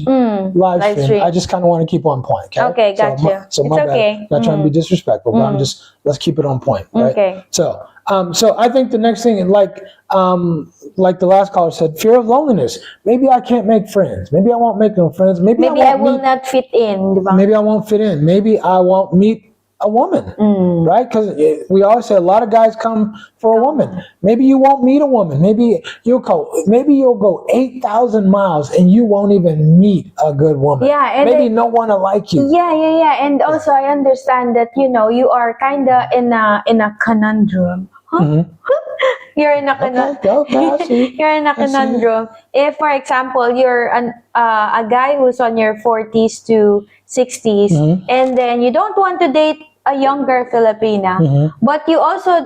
live stream, I just kind of want to keep on point. Okay, gotcha. So my It's okay. bad. Not trying to be disrespectful, but let's keep it on point. Right? Okay. So I think the next thing, like the last caller said, fear of loneliness. Maybe I can't make friends. Maybe I won't make no friends. Maybe I will not fit in. Diba? Maybe I won't fit in. Maybe I won't meet a woman, right? Because we always say a lot of guys come for a woman. Maybe you won't meet a woman. Maybe you'll go 8,000 miles and you won't even meet a good woman. Yeah, and maybe no one will like you. Yeah. And also, I understand that you are kinda in a conundrum. Huh? You're in a conundrum. Okay, I see. You're in a conundrum. If, for example, you're a guy who's on your 40s to 60s, and then you don't want to date a younger Filipina, but you also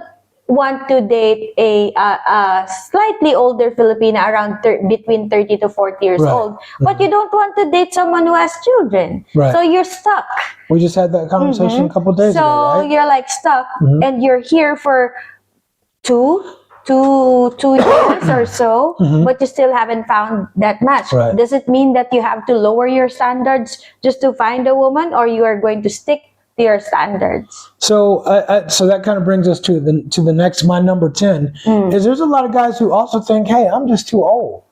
want to date a slightly older Filipina around between 30 to 40 years Right. old, but you don't want to date someone who has children. Right. So you're stuck. We just had that conversation a couple days So ago, right? you're like stuck, Mhm. and you're here for two years or so, Mhm. but you still haven't found that match. Right. Does it mean that you have to lower your standards just to find a woman, or you are going to stick to your standards? So, so that kind of brings us to the next. My number 10 is there's a lot of guys who also think, hey, I'm just too old.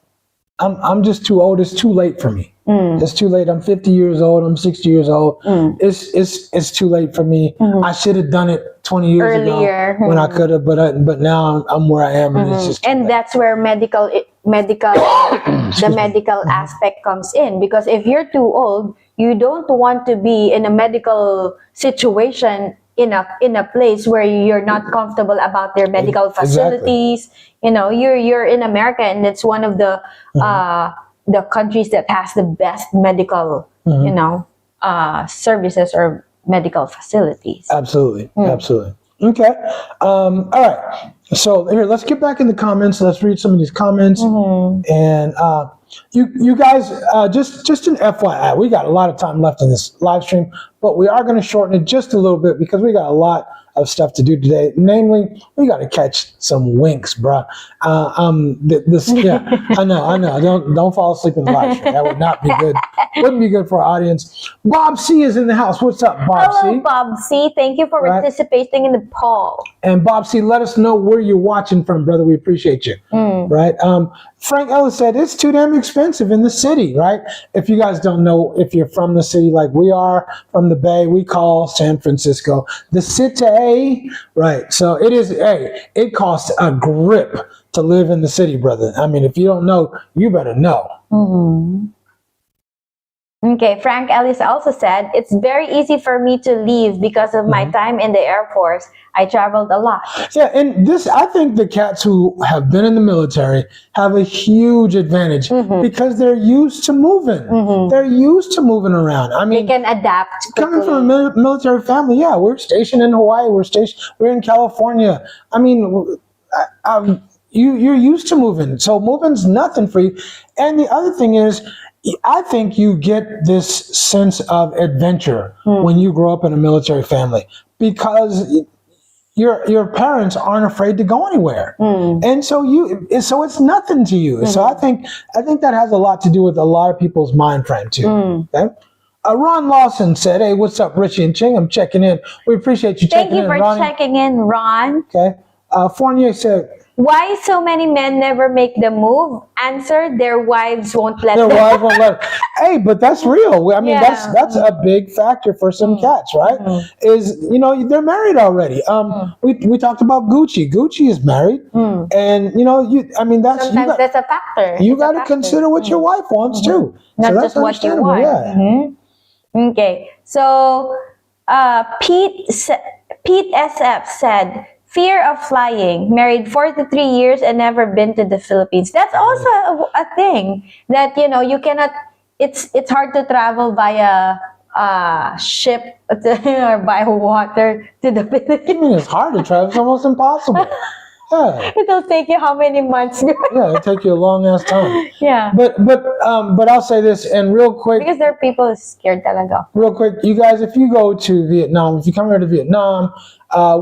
I'm just too old. It's too late for me. It's too late. I'm 50 years old. I'm 60 years old. It's too late for me. I should have done it 20 years Earlier. ago when I could have, but now I'm where I am, and it's just too And late. that's where the medical aspect comes in, because if you're too old, you don't want to be in a medical situation in a place where you're not comfortable about their medical Exactly. facilities. You know, you're in America, and it's one of the countries that has the best medical services or medical facilities. Absolutely. Absolutely. Okay. All right. So here, let's get back in the comments. Let's read some of these comments. And you guys, just an FYI, we got a lot of time left in this live stream, but we are going to shorten it just a little bit because we got a lot of stuff to do today. Namely, we got to catch some winks, bruh. Yeah, I know. Don't fall asleep in the live stream. That would not be good. Wouldn't be good for our audience. Bob C is in the house. What's up, Bob Hello, C? Bob C. Thank you for Right. participating in the poll. And Bob C, let us know where you're watching from, brother. We appreciate you. Right? Frank Ellis said it's too damn expensive in the city, right? If you guys don't know, if you're from the city like we are, from the Bay, we call San Francisco the city, right? So it is, it costs a grip to live in the city, brother. I mean, if you don't know, you better know. Okay, Frank Ellis also said, it's very easy for me to leave because of my time in the Air Force. I traveled a lot. Yeah, and I think the cats who have been in the military have a huge advantage because they're used to moving. They're used to moving around. I mean, They can adapt coming quickly. from a military family, yeah, we're stationed in Hawaii. We're in California. I mean, you're used to moving, so moving's nothing for you. And the other thing is, I think you get this sense of adventure when you grow up in a military family because your parents aren't afraid to go anywhere, and so it's nothing to you. So I think that has a lot to do with a lot of people's mind frame too. Okay. Ron Lawson said, "Hey, what's up, Richie and Ching? I'm checking in. We appreciate you Thank checking you in, for Ronnie." checking in, Ron. Okay. Fournier said, Why so many men never make the move? Answer, their wives won't let their them. wife won't let. Hey, but that's real. I mean, Yeah. that's a big factor for some cats, right? Is they're married already. We talked about Gucci. Gucci is married, and Sometimes that's a factor. you It's a got to factor. consider what your wife wants too. Not So that's just what you understandable, want. Yeah. Okay, so Pete SF said, fear of flying, married 43 years and never been to the Philippines. That's also a thing that, you cannot, it's hard to travel via ship or by water to the I Philippines. mean, it's hard to travel. It's almost impossible. Yeah, It'll take you how many months? yeah, it'll take you a long ass time. Yeah. But I'll say this, and real quick, Because there are people scared talaga. real quick, you guys, if you go to Vietnam, if you come here to Vietnam,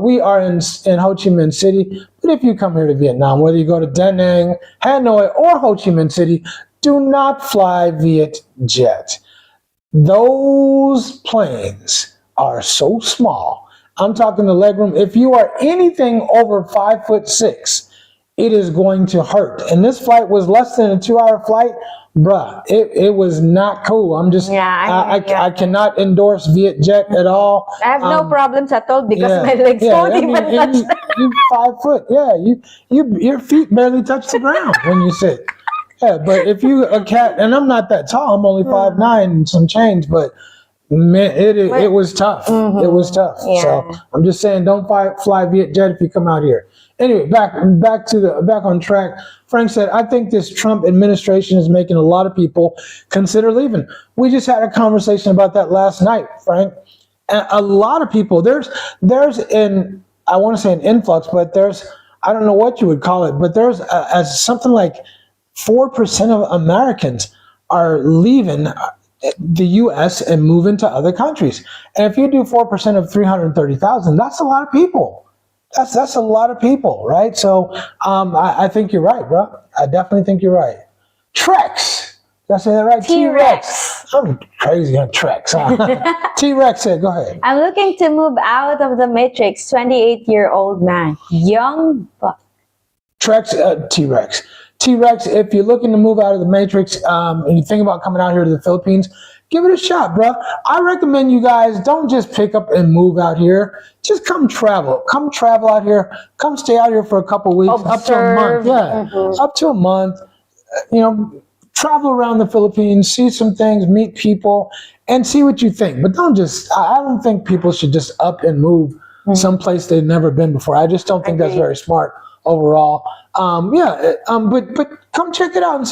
we are in Ho Chi Minh City. But if you come here to Vietnam, whether you go to Da Nang, Hanoi, or Ho Chi Minh City, do not fly Vietjet. Those planes are so small. I'm talking the legroom. If you are anything over 5'6", it is going to hurt. And this flight was less than a 2-hour flight. Bruh, it was not cool. I'm just, I cannot endorse Vietjet at all. I have no problems at all because my legs won't even touch the you 5 foot. Yeah, your feet barely touch the ground when you sit. Yeah, but if you a cat, and I'm not that tall. I'm only 5'9" and some change, but man, it was tough. It was tough. Yeah. So I'm just saying, don't fly Vietjet if you come out here. Anyway, back on track. Frank said, I think this Trump administration is making a lot of people consider leaving. We just had a conversation about that last night, Frank. And a lot of people, there's I want to say an influx, but there's, I don't know what you would call it, but there's as something like 4% of Americans are leaving the U.S. and moving to other countries. And if you do 4% of 330,000, that's a lot of people. That's a lot of people, right? So I think you're right, bro. I definitely think you're right. Trex. Did I say that right? T-Rex. I'm crazy on Trex. Huh? T-Rex said, go ahead. I'm looking to move out of the matrix. 28-year-old man, young buck. Trex, T-Rex. T-Rex, if you're looking to move out of the matrix and you think about coming out here to the Philippines, give it a shot, bro. I recommend you guys don't just pick up and move out here. Just come travel. Come travel out here. Come stay out here for a couple weeks, up to a month. Yeah, up to a month. You know, travel around the Philippines, see some things, meet people, and see what you think. But don't just, I don't think people should just up and move someplace they've never been before. I just don't think that's very smart overall. But come check it out and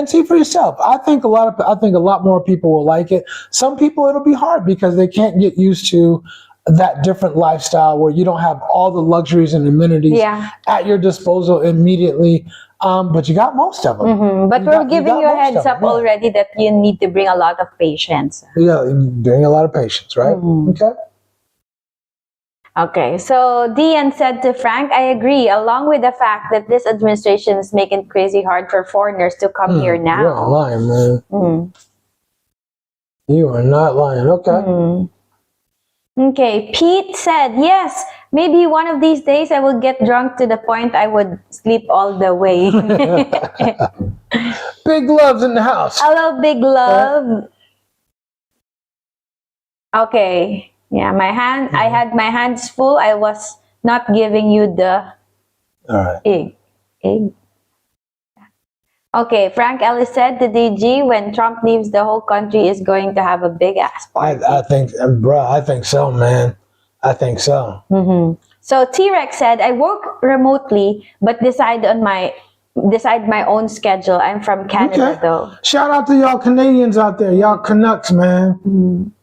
see for yourself. I think a lot more people will like it. Some people it'll be hard because they can't get used to that different lifestyle where you don't have all the luxuries and amenities at your disposal immediately. But you got most of them. But we're giving you a heads up already that you need to bring a lot of patience. Yeah, bring a lot of patience, right? Okay. Okay, so Dian said to Frank, I agree, along with the fact that this administration is making it crazy hard for foreigners to come here now. You're not lying, man. You are not lying. Okay. Okay, Pete said, yes, maybe one of these days I will get drunk to the point I would sleep all the way. Big Love's in the house. Hello, Big Love. Okay. Yeah, I had my hands full. I was not giving you the egg. Okay, Frank Ellis said the DG, when Trump leaves, the whole country is going to have a big ass party. I think so, man. I think so. So T-Rex said, I work remotely, but decide my own schedule. I'm from Canada, though. Shout out to y'all Canadians out there, y'all Canucks, man.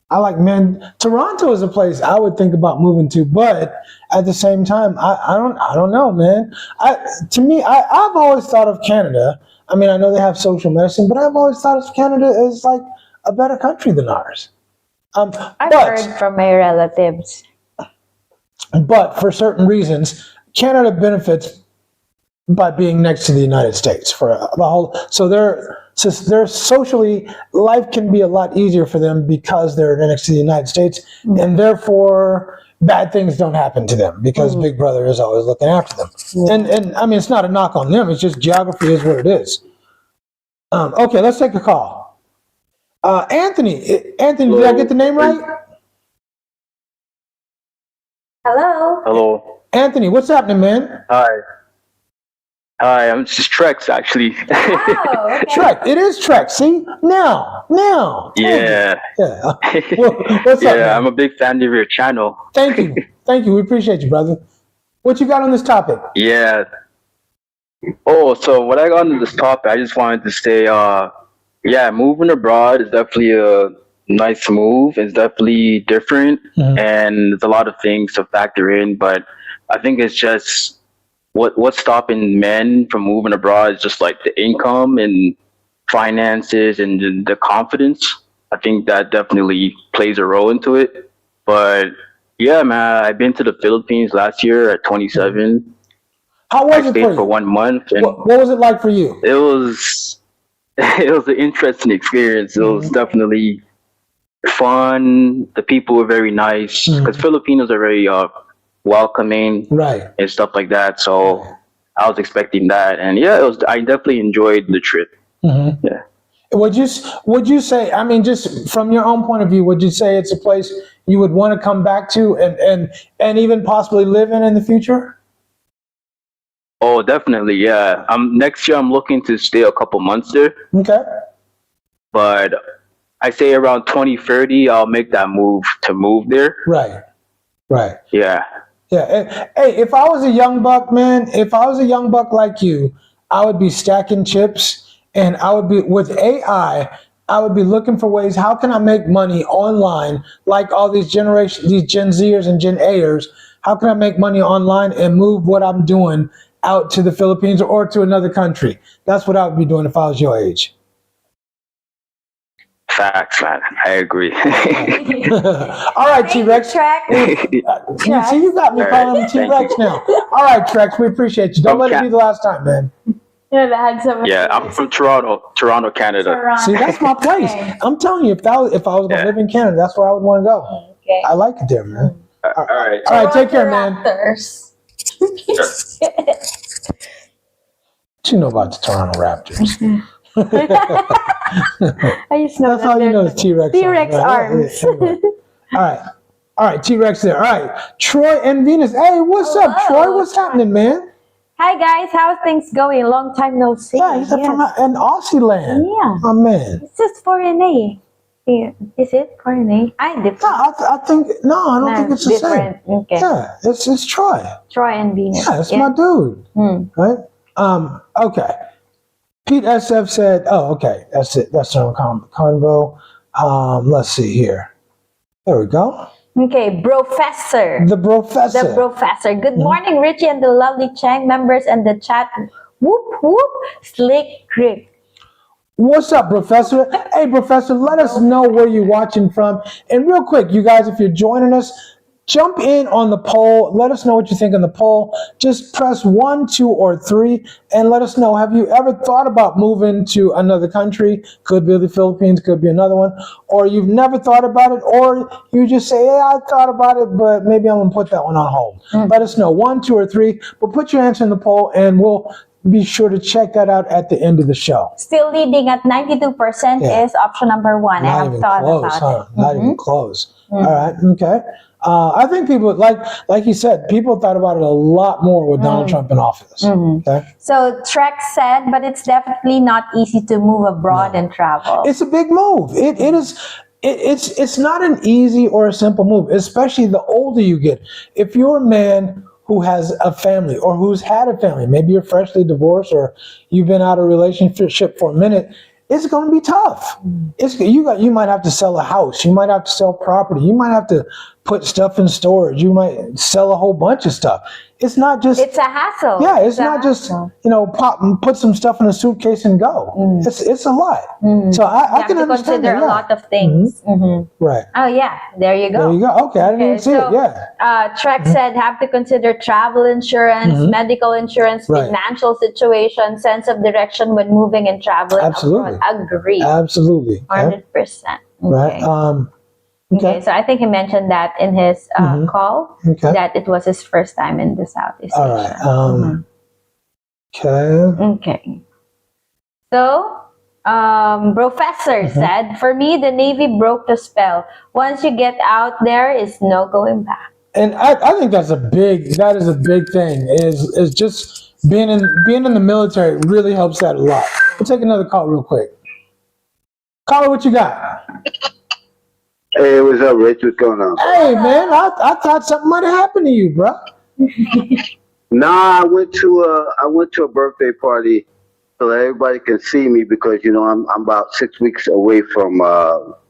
I like, man, Toronto is a place I would think about moving to, but at the same time, I don't know, man. I've always thought of Canada. I mean, I know they have social medicine, but I've always thought of Canada as like a better country than ours. I've heard from my relatives. But for certain reasons, Canada benefits by being next to the United States for the whole. So they're socially, life can be a lot easier for them because they're next to the United States, and therefore bad things don't happen to them because Big Brother is always looking after them. And I mean, it's not a knock on them. It's just geography is what it is. Okay, let's take a call. Anthony, did I get the name right? Hello. Hello. Anthony, what's happening, man? Hi, I'm just Trex, actually. Oh, okay. Trex, it is Trex. See? Now. Yeah. What's up, man? I'm a big fan of your channel. Thank you. We appreciate you, brother. What you got on this topic? Yeah. Oh, so what I got on this topic, I just wanted to say, moving abroad is definitely a nice move. It's definitely different, and there's a lot of things to factor in, but I think it's just what's stopping men from moving abroad is just like the income and finances and the confidence. I think that definitely plays a role into it. But yeah, man, I've been to the Philippines last year at 27. How was I it stayed for you? for 1 month. And what was it like for you? it was an interesting experience. It was definitely fun. The people were very nice because Filipinos are very welcoming, right, and stuff like that. So I was expecting that, and I definitely enjoyed the trip. Yeah. Would you say, I mean, just from your own point of view, would you say it's a place you would want to come back to and even possibly live in the future? Oh, definitely, yeah. Next year I'm looking to stay a couple months there. Okay. But I say around 2030 I'll make that move there. Right. Yeah. Yeah. Hey, if I was a young buck, man, like you, I would be stacking chips, and I would be with AI. I would be looking for ways, how can I make money online, like all these Gen Zers and Gen Ayers, how can I make money online and move what I'm doing out to the Philippines or to another country? That's what I would be doing if I was your age. Facts, man. I agree. All right, T-Rex. Trex. You see, you got me calling him T-Rex now. All right, Trex, we appreciate you. Don't let it be the last time, man. Yeah, I'm from Toronto, Canada. See, that's my place. I'm telling you, if I was going to live in Canada, that's where I would want to go. Okay. I like it there, man. All right. All right, take care, man. Raptors. What you know about the Toronto Raptors? I just know That's all you know is T-Rex. T-Rex arms. Anyway. All right, T-Rex there. All right, Troy and Venus. Hey, what's up, Troy? What's happening, man? Hi guys, how's things going? Long time no see. Yeah, he's from an Aussie land. Yeah. Oh, man. It's just foreign A. Yeah. Is it foreign A? Different. No, I think, I don't think it's the different. same. Okay. Yeah, it's Troy. Troy and Venus. Yeah, it's my dude. Right? Okay. Pete SF said, oh, okay, that's it. That's our convo. Let's see here. There we go. Okay, Professor. The Professor. Good morning, Richie and the lovely Chang members and the chat. Whoop, whoop. Slick grip. What's up, Professor? Hey, Professor, let us know where you're watching from. And real quick, you guys, if you're joining us, jump in on the poll. Let us know what you think on the poll. Just press 1, 2, or 3 and let us know. Have you ever thought about moving to another country? Could be the Philippines, could be another one. Or you've never thought about it, or you just say, yeah, I thought about it, but maybe I'm going to put that one on hold. Let us know. 1, 2, or 3. But put your answer in the poll and we'll be sure to check that out at the end of the show. Still leading at 92% is option number 1. I have thought about it. Not even close. All right, okay. I think people, like you said, people thought about it a lot more with Donald Trump in office. Okay? So Trex said, but it's definitely not easy to move abroad and travel. It's a big move. It is. It's not an easy or a simple move, especially the older you get. If you're a man who has a family or who's had a family, maybe you're freshly divorced or you've been out of a relationship for a minute, it's going to be tough. You might have to sell a house. You might have to sell property. You might have to put stuff in storage. You might sell a whole bunch of stuff. It's not just. It's a hassle. Yeah, it's not just put some stuff in a suitcase and go. It's a lot. So I can understand consider a lot of things. Right. Oh yeah, there you go. There you go. Okay, I didn't even see it. Yeah. Trex said have to consider travel insurance, medical insurance, financial situation, sense of direction when moving and traveling. Absolutely. Agree. Absolutely. 100%. Right. Okay, so I think he mentioned that in his call, that it was his first time in the Southeast Asia. All right. Okay. So, Professor said, for me, the Navy broke the spell. Once you get out there, it's no going back. And I think that is a big thing, is just being in the military really helps that a lot. We'll take another call real quick. Caller, what you got? Hey, what's up, Rich? What's going on? Hey, man, I thought something might have happened to you, bro. Nah, I went to a birthday party so that everybody can see me because I'm about 6 weeks away from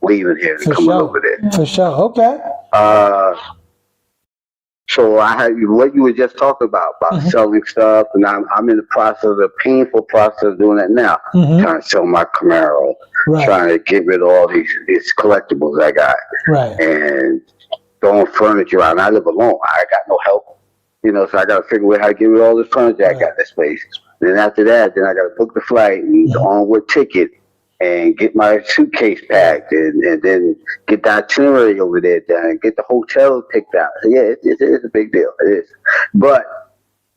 leaving here and coming over there. For sure. Okay. So I had what you were just talking about selling stuff, and I'm in the the painful process of doing that now. Trying to sell my Camaro, trying to get rid of all these collectibles I got, and throwing furniture out. And I live alone. I got no help, so I got to figure out how to get rid of all this furniture I got in this place. And then after that, I got to book the flight and the onward ticket and get my suitcase packed and then get the itinerary over there done and get the hotel picked out. So yeah, it's a big deal. It is. But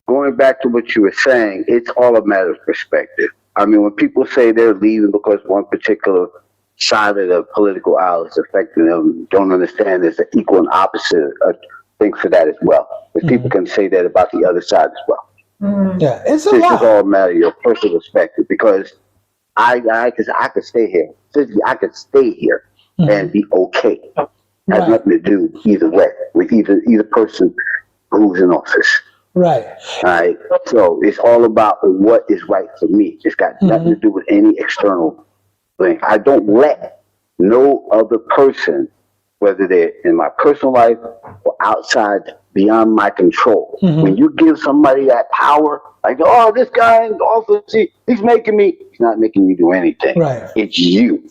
going back to what you were saying, it's all a matter of perspective. I mean, when people say they're leaving because one particular side of the political aisle is affecting them, don't understand there's an equal and opposite thing for that as well. Because people can say that about the other side as well. Yeah, it's a lot. It's all a matter of your personal perspective because I could stay here. Physically, I could stay here and be okay. Has nothing to do either way with either person who's in office. Right. All right. So it's all about what is right for me. It's got nothing to do with any external I don't let no other person, whether they're in my personal life or outside, beyond my control. When you give somebody that power, like, oh, this guy in the office, he's making me. He's not making you do anything. Right. It's you.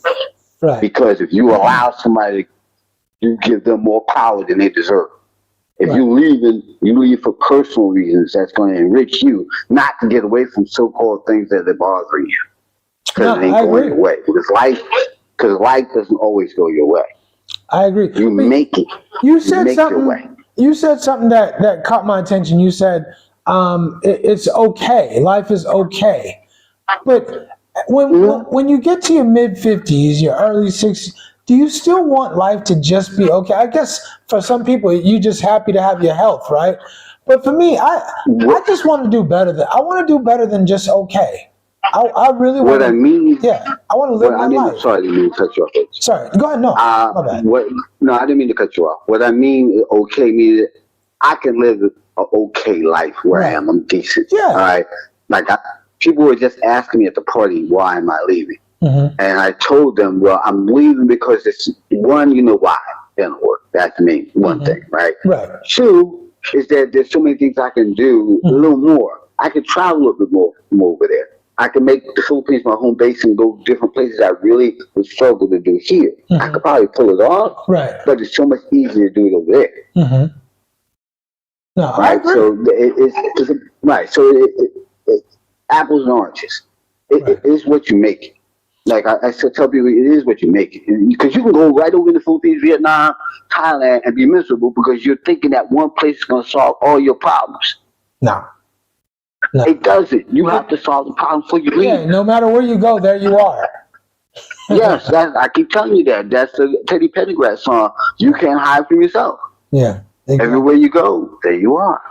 Right. Because if you allow somebody, you give them more power than they deserve. If you leave for personal reasons that's going to enrich you, not to get away from so-called things that are bothering you. Because it ain't going your way. Because life doesn't always go your way. I agree. You make it. You said something. You said something that caught my attention. You said it's okay. Life is okay. But when you get to your mid-50s, your early 60s, do you still want life to just be okay? I guess for some people, you're just happy to have your health, right? But for me, I just want to do better I want to do better than just okay. I really want I want to live my life. Sorry, I didn't mean to cut you off. Sorry, go ahead. No, my bad. No, I didn't mean to cut you off. What I mean, okay, means I can live an okay life where I am. I'm decent. Yeah. All right. Like people were just asking me at the party, why am I leaving? And I told them, well, I'm leaving because it's one, you know why it doesn't work. That's me. One thing, right? Right. Two is that there's so many things I can do a little more. I can travel a little bit more over there. I can make the Philippines my home base and go different places I really would struggle to do here. I could probably pull it off, but it's so much easier to do it over there. No, right? I agree. So it's right. So it's apples and oranges. It is what you make it. Like I still tell people, it is what you make it. Because you can go right over in the Philippines, Vietnam, Thailand, and be miserable because you're thinking that one place is going to solve all your problems. No. It doesn't. You have to solve the problem before you leave. Yeah, no matter where you go, there you are. Yes, I keep telling you that. That's the Teddy Pendergrass song. You can't hide from yourself. Yeah. Exactly. Everywhere you go, there you are.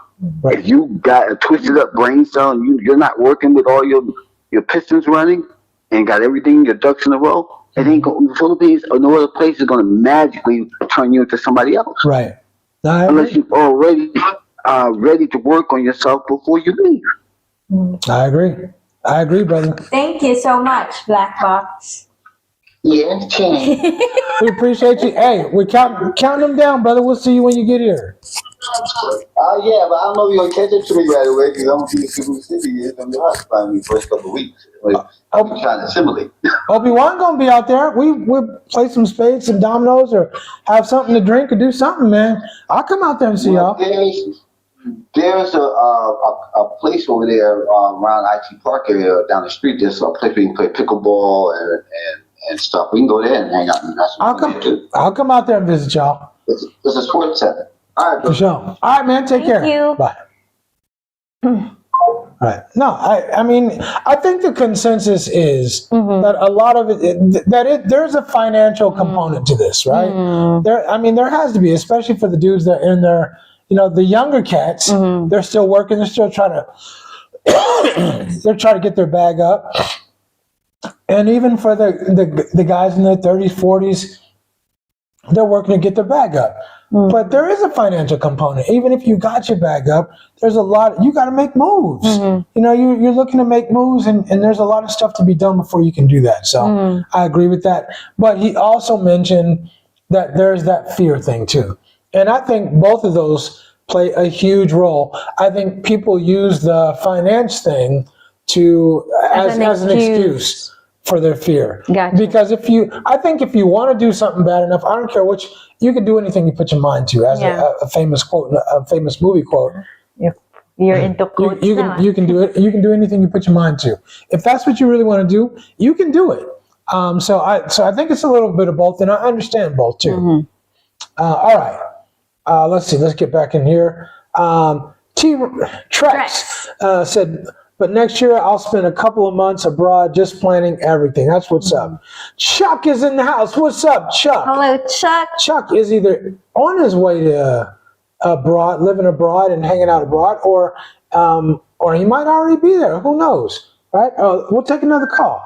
Right. If you got a twisted up brain cell and you're not working with all your pistons running and got everything, your ducks in a row, it ain't going. The Philippines or no other place is going to magically turn you into somebody else. Right. Unless you're already ready to work on yourself before you leave. I agree, brother. Thank you so much, Black Box. Yeah, King. We appreciate you. Hey, we count them down, brother. We'll see you when you get here. Yeah, but I don't know if you're going to catch it to me right away because I'm going to be Super City. It's going to be hard to find me the first couple of weeks. I'm trying to assimilate. Obi-Wan going to be out there. We'll play some spades, some dominoes, or have something to drink or do something, man. I'll come out there and see y'all. There's a place over there around IT Park area down the street. There's a place where you can play pickleball and stuff. We can go there and hang out. I'll come out there and visit y'all. It's a sports center. All right, bro. For sure. All right, man. Take care. Thank you. Bye. All right. No, I mean, I think the consensus is that a lot of there's a financial component to this, right? There has to be, especially for the dudes that are in there. The younger cats, they're still working. They're still trying to get their bag up. And even for the guys in their 30s, 40s, they're working to get their bag up. But there is a financial component. Even if you got your bag up, there's a lot. You got to make moves. You're looking to make moves, and there's a lot of stuff to be done before you can do that. So I agree with that. But he also mentioned that there's that fear thing too. And I think both of those play a huge role. I think people use the finance thing as an excuse for their fear. Gotcha. Because if you want to do something bad enough, I don't care which, you can do anything you put your mind to. As a famous quote, a famous movie quote. If you're into quotes, you can do it. You can do anything you put your mind to. If that's what you really want to do, you can do it. So I think it's a little bit of both, and I understand both too. All right. Let's see. Let's get back in here. Trex said, but next year I'll spend a couple of months abroad just planning everything. That's what's up. Chuck is in the house. What's up, Chuck? Hello, Chuck. Chuck is either on his way to abroad, living abroad and hanging out abroad, or he might already be there. Who knows, right? We'll take another call.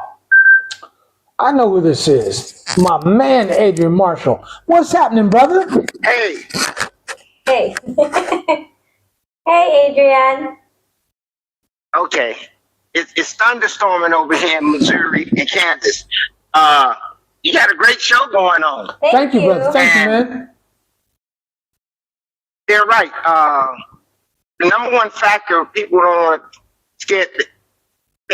I know who this is. My man, Adrian Marshall. What's happening, brother? Hey. Hey. Hey, Adrian. Okay. It's thunderstorming over here in Missouri and Kansas. You got a great show going on. Thank you, brother. Thank you, man. They're right. The number one factor people don't want to get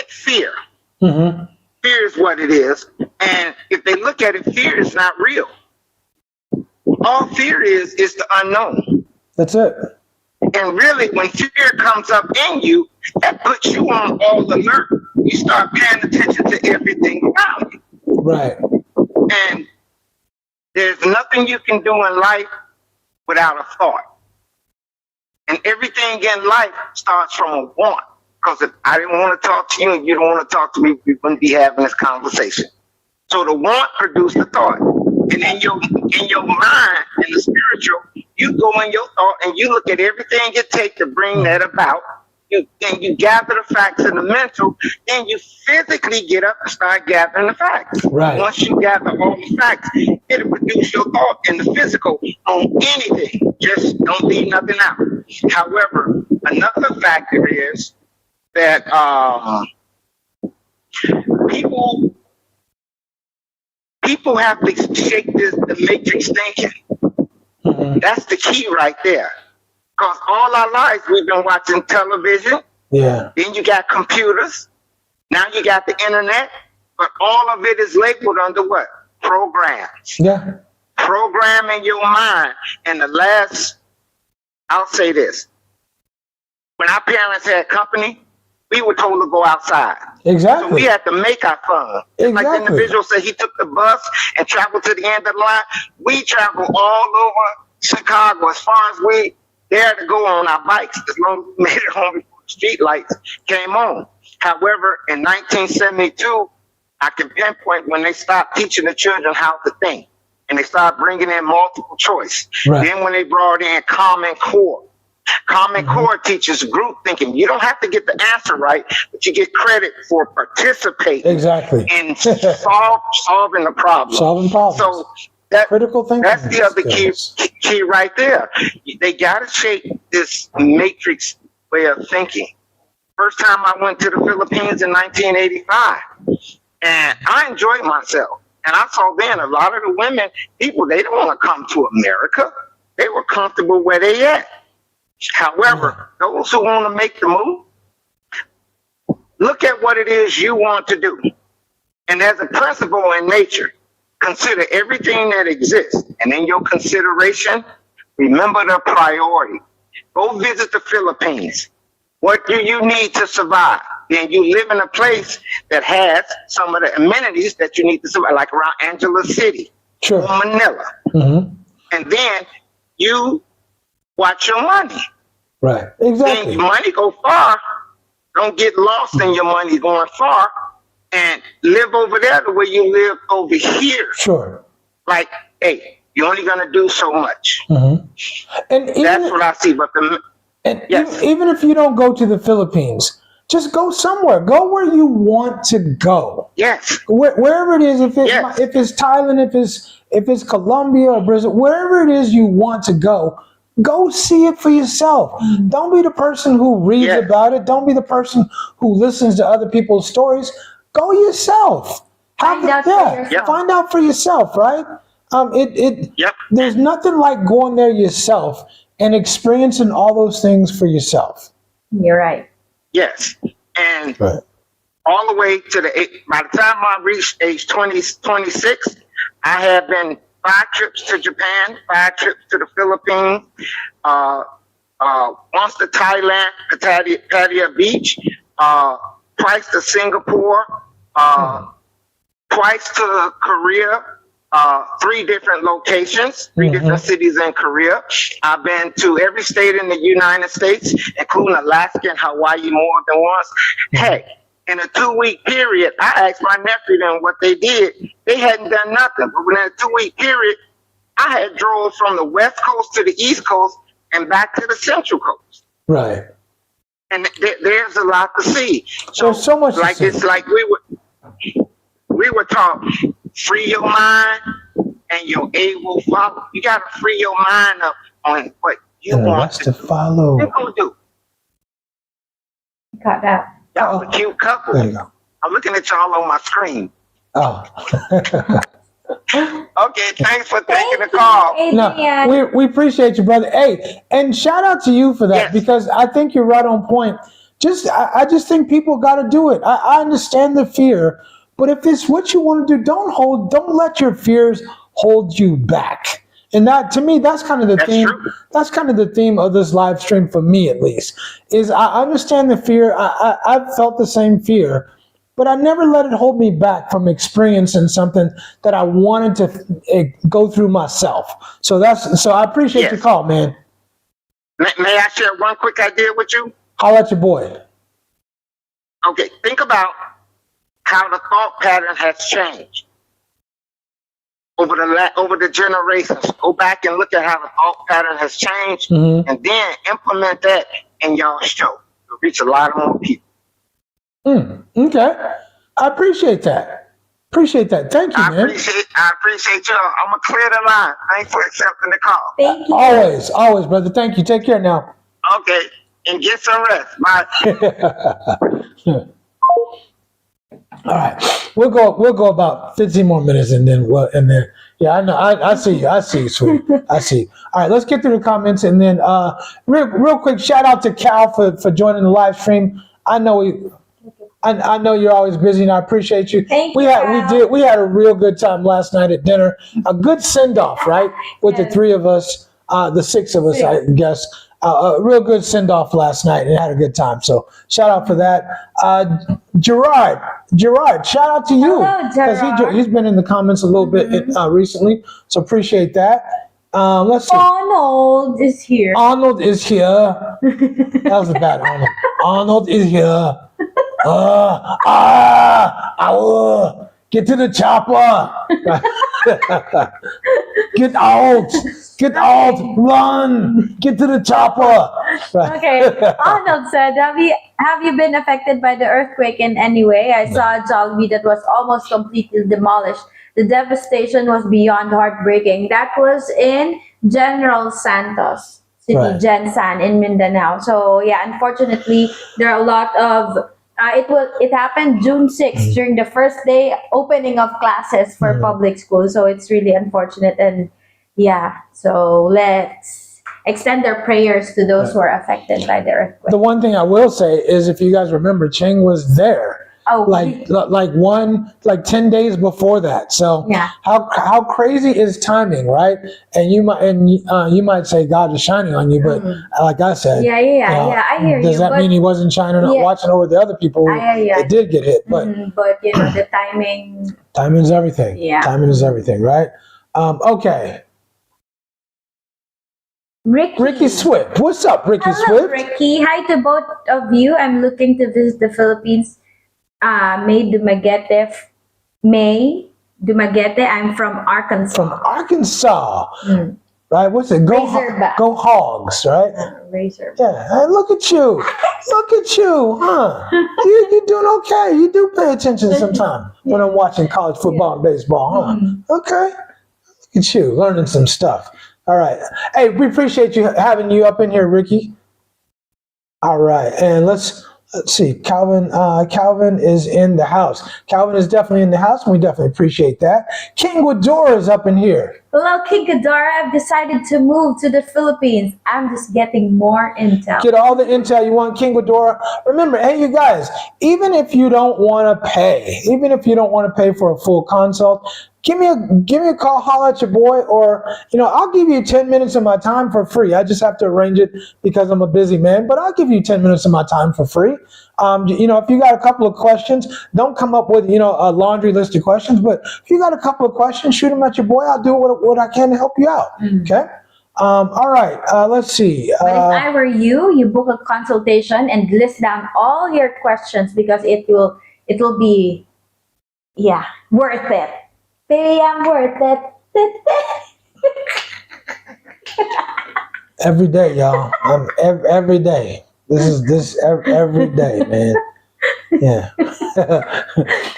fear. Mm-hmm. Fear is what it is. And if they look at it, fear is not real. All fear is the unknown. That's it. And really, when fear comes up in you, that puts you on all alert. You start paying attention to everything around you. Right. And there's nothing you can do in life without a thought. And everything in life starts from a want. Because if I didn't want to talk to you and you don't want to talk to me, we wouldn't be having this conversation. So the want produced the thought. And in your mind, in the spiritual, you go in your thought and you look at everything it takes to bring that about. Then you gather the facts in the mental, then you physically get up and start gathering the facts. Right. Once you gather all the facts, it'll produce your thought in the physical on anything. Just don't leave nothing out. However, another factor is that people have to shake the matrix thinking. Mm-hmm. That's the key right there. Because all our lives we've been watching television. Yeah. Then you got computers. Now you got the internet. But all of it is labeled under what? Programs. Yeah. Programming your mind. And I'll say this. When our parents had company, we were told to go outside. Exactly. So we had to make our fun. Exactly. Like the individual said, he took the bus and traveled to the end of the line. We traveled all over Chicago as far as we dare to go on our bikes, as long as we made it home before the street lights came on. However, in 1972, I can pinpoint when they stopped teaching the children how to think, and they started bringing in multiple choice. Right. Then when they brought in Common Core. Common Core teaches group thinking. You don't have to get the answer right, but you get credit for participating in solving the problem. Solving problems. So that critical thinking. That's the other key right there. They got to shake this matrix way of thinking. First time I went to the Philippines in 1985, and I enjoyed myself. And I saw then a lot of the women, people, they don't want to come to America. They were comfortable where they at. However, those who want to make the move, look at what it is you want to do. And as a principle in nature, consider everything that exists. And in your consideration, remember the priority. Go visit the Philippines. What do you need to survive? Then you live in a place that has some of the amenities that you need to survive, like around Angela City or Manila. Mm-hmm. And then you watch your money. Right. Exactly. Then your money go far. Don't get lost in your money going far, and live over there the way you live over here. Sure. Like, hey, you're only gonna do so much. Mm-hmm. And that's what I see. But even if you don't go to the Philippines, just go somewhere. Go where you want to go. Yes. Wherever it is, if it's Thailand, if it's Colombia or Brazil, wherever it is you want to go see it for yourself. Don't be the person who reads about it. Don't be the person who listens to other people's stories. Go yourself. Find out for yourself, right? There's nothing like going there yourself and experiencing all those things for yourself. You're right. Yes. And all the way to by the time I reached age 26, I had been 5 trips to Japan, 5 trips to the Philippines, once to Thailand, Pattaya Beach, twice to Singapore, twice to Korea, 3 different locations, 3 different cities in Korea. I've been to every state in the United States, including Alaska and Hawaii more than once. Hey, in a 2-week period, I asked my nephew then what they did. They hadn't done nothing. But within a 2-week period, I had drove from the West Coast to the East Coast and back to the Central Coast. Right. And there's a lot to see. There's so much like to see. It's like we were taught, free your mind and your aim will follow. You got to free your mind up on what you want to follow. What you gonna do? Got that. Y'all a cute couple. There you go. I'm looking at y'all on my screen. Oh. Okay, thanks for taking the call. Adrian. No, we appreciate you, brother. Hey, and shout out to you for that, Yes. because I think you're right on point. I just think people got to do it. I understand the fear, but if it's what you want to do, don't let your fears hold you back. And that, to me, that's kind of the theme. True. That's kind of the theme of this live stream for me, at least. Is I understand the fear. I've felt the same fear, but I never let it hold me back from experiencing something that I wanted to go through myself. So I appreciate Yes. your call, man. May I share one quick idea with you? Holla at your boy. Okay, think about how the thought pattern has changed over the generations. Go back and look at how the thought pattern has changed, Mm-hmm. and then implement that in your show. You'll reach a lot more people. Okay. I appreciate that. Thank you, I man. appreciate y'all. I'm gonna clear the line. Thanks for accepting the call. Thank you. Always, brother. Thank you. Take care now. Okay, and get some rest. Bye. All right, we'll go about 15 more minutes, and then yeah, I know, I see you, sweet, I see you. All right, let's get through the comments, and then real quick, shout out to Cal for joining the live stream. I know you're always busy, and I appreciate you. Thank we you, had we had a real good time last night at dinner. A good send off, right? With the three of us, the six of us, I guess. A real good send off last night, and had a good time. So shout out for that. Gerard, shout out to you, Hello, Gerard. he's been in the comments a little bit recently. So appreciate that. Let's see. Arnold is here. Arnold is here. That was a bad Arnold. Arnold is here. Get to the chopper. Get out, run, get to the chopper. Okay. Arnold said, have you been affected by the earthquake in any way? I saw a Jollibee that was almost completely demolished. The devastation was beyond heartbreaking. That was in General Santos City, Right. Gensan in Mindanao. So yeah, unfortunately, there are a lot of it happened June 6th during the first day opening of classes for public schools. So it's really unfortunate, and yeah, so let's extend our prayers to those who are affected by the earthquake. The one thing I will say is, if you guys remember, Cheng was there. Oh, like 10 days before that. So yeah. how crazy is timing, right? And you might say God is shining on you, but like I said, Yeah, I hear you. does that mean he wasn't shining, watching over the other people that did get hit? But but you know, the timing. Timing is everything. Yeah. Timing is everything, right? Okay. Ricky Swift. What's up, Ricky Hello, Swift? Ricky. Hi to both of you. I'm looking to visit the Philippines. May Dumaguete. I'm from Arkansas. From Arkansas. Right? What's it? Razorback. Go Hogs, right? Razor. Yeah. Hey, look at you. Huh? You doing okay. You do pay attention sometime when I'm watching college football and baseball, huh? Okay. Look at you, learning some stuff. All right. Hey, we appreciate you having you up in here, Ricky. All right. And let's see. Calvin is in the house. Calvin is definitely in the house, and we definitely appreciate that. King Wadora is up in here. Hello, King Ghidorah. I've decided to move to the Philippines. I'm just getting more intel. Get all the intel you want, King Ghidorah. Remember, hey, you guys, even if you don't want to pay for a full consult, give me a call, holla at your boy, or I'll give you 10 minutes of my time for free. I just have to arrange it because I'm a busy man, but I'll give you 10 minutes of my time for free. If you got a couple of questions, don't come up with a laundry list of questions, but if you got a couple of questions, shoot them at your boy. I'll do what I can to help you out. Okay. All right. Let's see. But if I were you book a consultation and list down all your questions, because it will be worth it. Baby, I'm worth it. Every day, y'all. Every day. This every day, man. Yeah.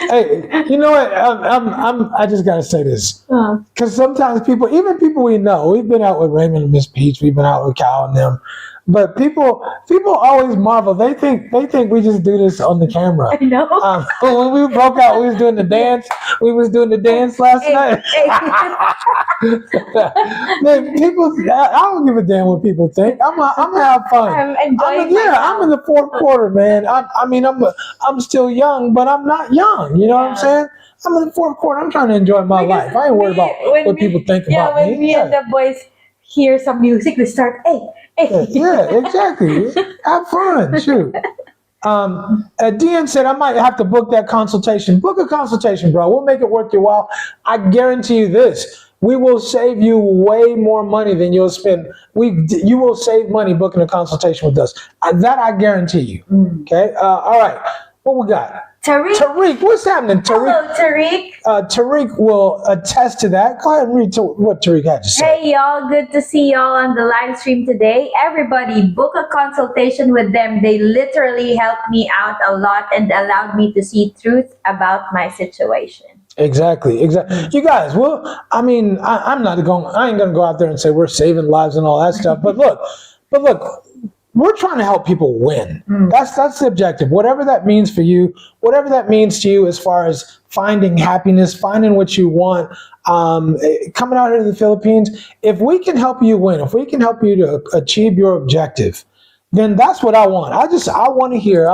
Hey, you know what? I just gotta say this, because sometimes even people we know, we've been out with Raymond and Miss Peach, we've been out with Cal and them, But people always marvel. They think we just do this on the camera. I know. When we broke out, we was doing the dance. We was doing the dance last night. Man, people, I don't give a damn what people think. I'm gonna have fun. I'm enjoying I'm in the fourth quarter, man. I'm still young, but I'm not young. You know what I'm saying? I'm in the fourth quarter. I'm trying to enjoy my life. I ain't worried about what people think about me. Yeah, when me and the boys hear some music, we start, hey. Yeah, exactly. Have fun. Shoot. DN said, I might have to book that consultation. Book a consultation, bro. We'll make it worth your while. I guarantee you this. We will save you way more money than you'll spend. You will save money booking a consultation with us. That I guarantee you. Okay? All right. What we got? Tariq, what's happening, Tariq? Hello, Tariq. Tariq will attest to that. Go ahead and read what Tariq had to say. Hey, y'all. Good to see y'all on the live stream today. Everybody, book a consultation with them. They literally helped me out a lot and allowed me to see truth about my situation. Exactly. You guys, well, I mean, I ain't gonna go out there and say we're saving lives and all that stuff. But look, we're trying to help people win. That's the objective. Whatever that means for you, whatever that means to you as far as finding happiness, finding what you want, coming out here to the Philippines, if we can help you win, if we can help you to achieve your objective, then that's what I want. I want to hear,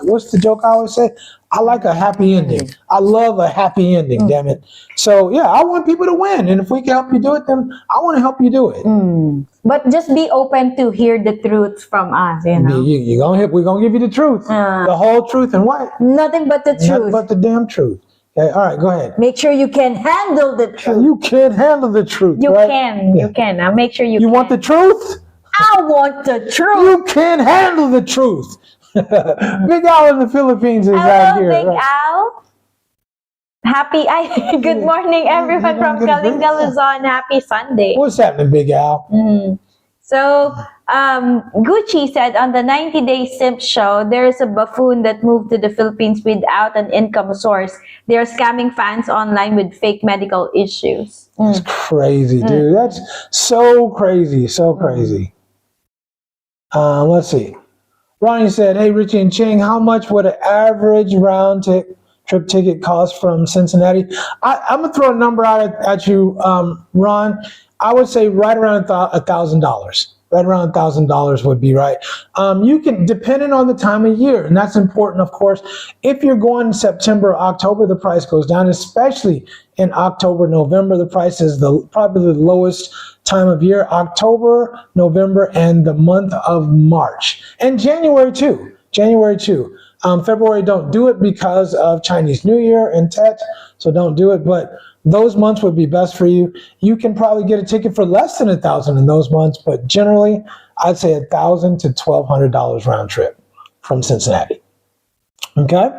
what's the joke I always say? I like a happy ending. I love a happy ending, damn it. So yeah, I want people to win. And if we can help you do it, then I want to help you do it. But just be open to hear the truth from us, you know. We're going to give you the truth. The whole truth and what? Nothing but the truth. Nothing but the damn truth. Okay, all right, go ahead. Make sure you can handle the truth. You can handle the truth, You right? can. You can. Now make sure you can. You want the truth? I want the truth. You can handle the truth. Big Al in the Philippines is out here. Hello, Big Al. Good morning, everyone from Kalinga, Luzon. Happy Sunday. What's happening, Big Al? So, Gucci said on the 90-Day Simp show, there's a buffoon that moved to the Philippines without an income source. They're scamming fans online with fake medical issues. That's crazy, dude. That's so crazy. So crazy. Let's see. Ronnie said, hey, Richie and Ching, how much would an average round trip ticket cost from Cincinnati? I'm going to throw a number out at you, Ron. I would say right around $1,000. Right around $1,000 would be right. You can, depending on the time of year, and that's important, of course. If you're going in September, October, the price goes down, especially in October, November. The price is probably the lowest time of year. October, November, and the month of March. And January too. February, don't do it because of Chinese New Year and Tet, so don't do it. But those months would be best for you. You can probably get a ticket for less than $1,000 in those months, but generally, I'd say $1,000 to $1,200 round trip from Cincinnati. Okay,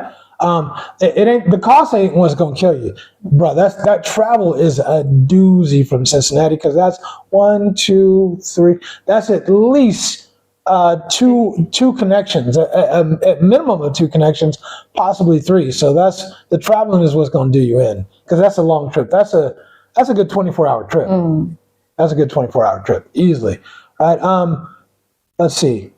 it ain't the cost ain't what's gonna kill you, bro. That travel is a doozy from Cincinnati because that's 1, 2, 3. That's at least two connections, at minimum of 2 connections, possibly 3. So that's the traveling is what's going to do you in, because that's a long trip. That's a good 24-hour trip. That's a good 24-hour trip easily. Right? Let's see.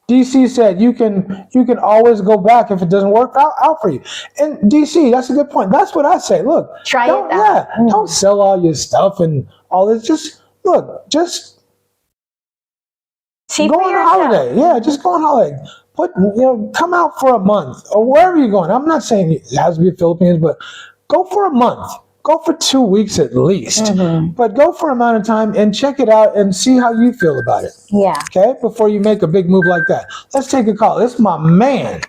DC said you can always go back if it doesn't work out for you. And DC, that's a good point. That's what I say. Look, try it out. Yeah, don't sell all your stuff and all this. Just see go on a holiday. Yeah, just go on holiday. Come out for a month or wherever you're going. I'm not saying it has to be the Philippines, but go for a month. Go for 2 weeks at least. But go for an amount of time and check it out and see how you feel about it. Yeah. Okay? Before you make a big move like that. Let's take a call. It's my man.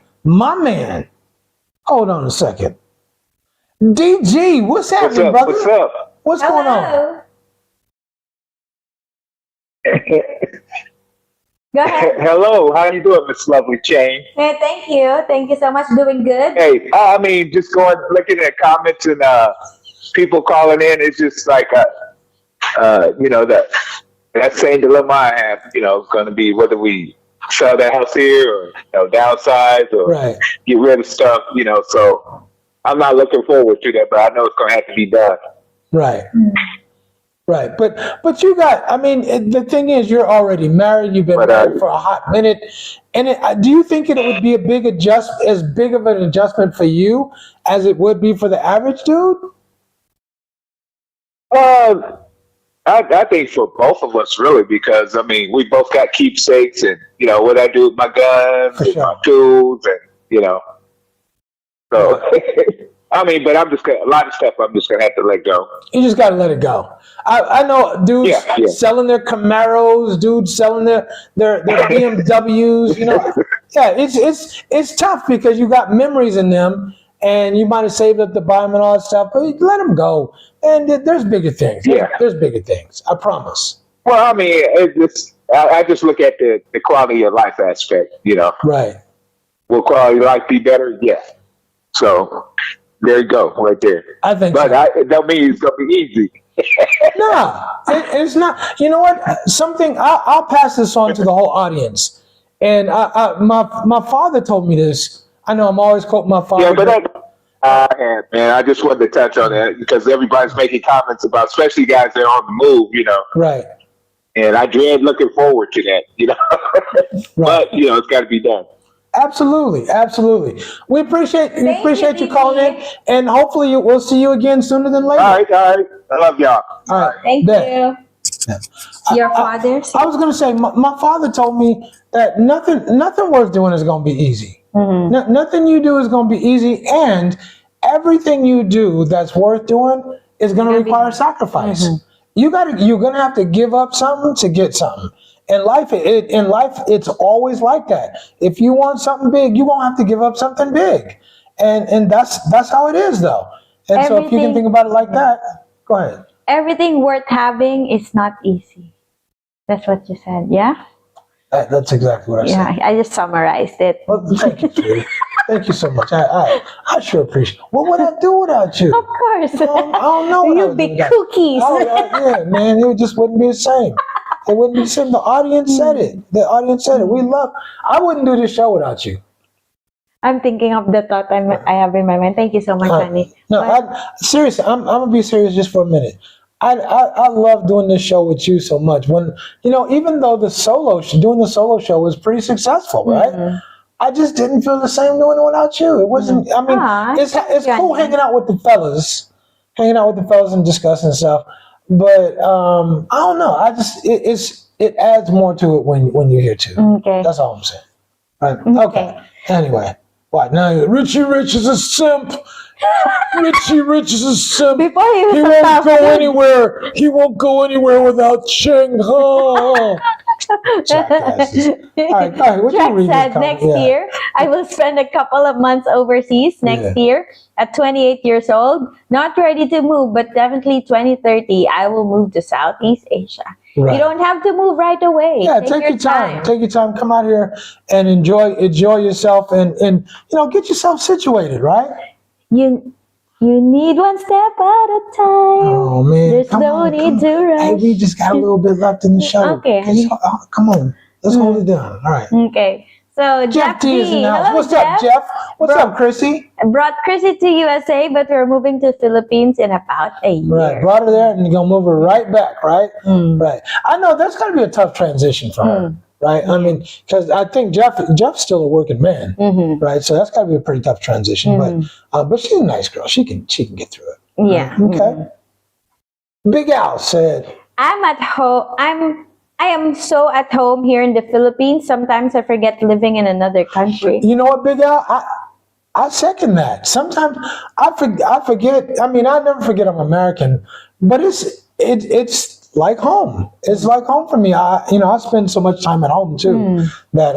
Hold on a second. DG, what's happening, brother? What's up? What's going on? Go ahead. Hello, how you doing, Miss Lovely Chain? Hey, thank you. Thank you so much. Doing good. Hey, just looking at comments and people calling in. It's just like, that same dilemma I have. Going to be whether we sell that house here or downsize or get rid of stuff. So I'm not looking forward to that, but I know it's going to have to be done. Right. Right, but you got. I mean, the thing is, you're already married. You've been married for a hot minute, and do you think it would be as big of an adjustment for you as it would be for the average dude? I think for both of us, really, because I mean, we both got keepsakes, and you know what I do with my guns, and my tools, and you know. So, I mean, but a lot of stuff I'm just gonna have to let go. You just gotta let it go. I know dudes selling their Camaros, dudes selling their BMWs. You know, yeah, it's tough because you got memories in them, and you might have saved up to buy them and all that stuff. But let them go, and there's bigger things. Yeah, there's bigger things. I promise. Well, I mean, I just look at the quality of life aspect. You know, right? Will quality of life be better? Yeah. So there you go, right there. I think, but it don't mean it's gonna be easy. No, it's not. You know what? I'll pass this on to the whole audience. And my father told me this. I know I'm always quoting my father. Yeah, but man, I just wanted to touch on that because everybody's making comments about, especially guys that are on the move, you know. Right. And I dread looking forward to that, you know. Right. But you know, it's got to be done. Absolutely. We appreciate you calling in, and hopefully we'll see you again sooner than later. All right. I love y'all. All right. Thank you. Your father? I was going to say, my father told me that nothing worth doing is going to be easy. Mm-hmm. Nothing you do is going to be easy, and everything you do that's worth doing is going to require sacrifice. Mm-hmm. You're going to have to give up something to get something. In life, it's always like that. If you want something big, you won't have to give up something big, and that's how it is, though. And so, if you can think about it like that, go ahead. Everything worth having is not easy. That's what you said, yeah? That's exactly what I said. Yeah, I just summarized it. Well, thank you, sweetie. Thank you so much. I sure appreciate it. What would I do without you? Of course. I don't know. You'd be cookies. Yeah, man, it just wouldn't be the same. It wouldn't be the same. The audience said it. I wouldn't do this show without you. I'm thinking of the thought I have in my mind. Thank you so much, honey. No, seriously, I'm gonna be serious just for a minute. I love doing this show with you so much. When even though doing the solo show was pretty successful, right? Mm-hmm. I just didn't feel the same doing it without you. It wasn't. I mean, it's cool hanging out with the fellas and discussing stuff. But I don't know. It adds more to it when you're here too. Okay. That's all I'm saying. Right. Okay. Anyway, what now? Richie Rich is a simp. Richie Rich is a simp. Before he won't go anywhere. He won't go anywhere without Cheng Ho. Jack said next year I will spend a couple of months overseas next year at 28 years old. Not ready to move, but definitely 2030 I will move to Southeast Asia. Right. You don't have to move right away. Yeah, take your time. Take your time. Come out here and enjoy yourself and get yourself situated, right? You need one step at a time. Oh, man. There's no need to rush. Hey, we just got a little bit left in the show. Okay. Come on. Let's hold it down. All right. Okay. So, Jeff T. is in the house. What's up, Jeff? What's up, Chrissy? Brought Chrissy to USA, but we're moving to Philippines in about a year. Right. Brought her there, and you're going to move her right back, right? Right. I know that's going to be a tough transition for her. Right, I mean, because I think Jeff's still a working man, right? So that's got to be a pretty tough transition. But she's a nice girl. She can get through it. Yeah. Okay. Big Al said, "I'm at home. I am so at home here in the Philippines. Sometimes I forget living in another country." You know what, Big Al? I second that. Sometimes I forget. I mean, I never forget I'm American, but it's like home. It's like home for me. I spend so much time at home too that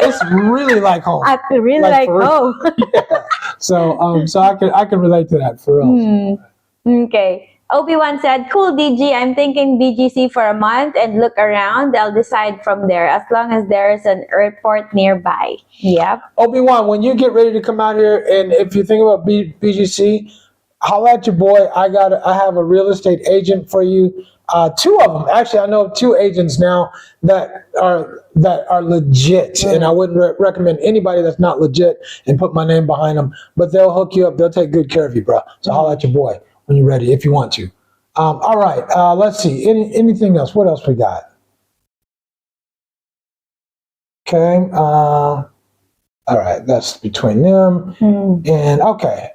it's really like home. I really like home. Yeah. So I can relate to that for real. Okay. Obi-Wan said, "Cool, DG. I'm thinking BGC for a month and look around. I'll decide from there as long as there is an airport nearby." Yep. Obi-Wan, when you get ready to come out here, and if you think about BGC, holla at your boy. I have a real estate agent for you. Two of them, actually. I know 2 agents now that are legit, and I wouldn't recommend anybody that's not legit and put my name behind them. But they'll hook you up. They'll take good care of you, bro. So holla at your boy when you're ready, if you want to. All right. Let's see. Anything else? What else we got? Okay. All right. That's between them. And okay.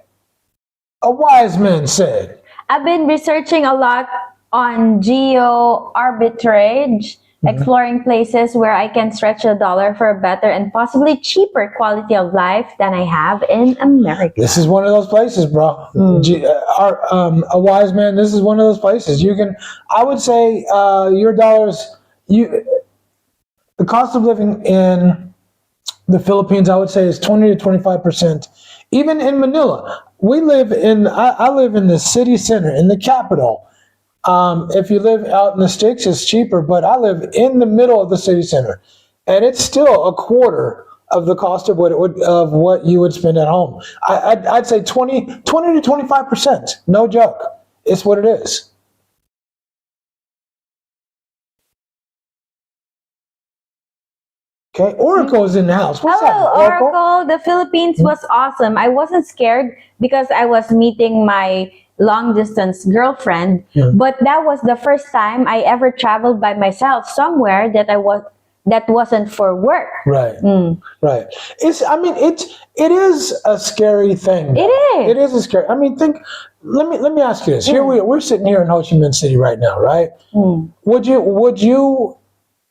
A wise man said, I've been researching a lot on geo arbitrage, exploring places where I can stretch the dollar for a better and possibly cheaper quality of life than I have in America. This is one of those places, bro. A wise man, this is one of those places. You can, I would say, your dollars, the cost of living in the Philippines, I would say, is 20 to 25%. Even in Manila, I live in the city center, in the capital. If you live out in the sticks, it's cheaper, but I live in the middle of the city center, and it's still a quarter of the cost of what you would spend at home. I'd say 20 to 25%. No joke. It's what it is. Okay, Oracle's in the house. What's Hello, up, Oracle? Oracle. The Philippines was awesome. I wasn't scared because I was meeting my long distance girlfriend, but that was the first time I ever traveled by myself somewhere that wasn't for work. Right. Right. It is a scary thing. Though. It is. It is a scary. Let me ask you this. Here we're sitting here in Ho Chi Minh City right now, right?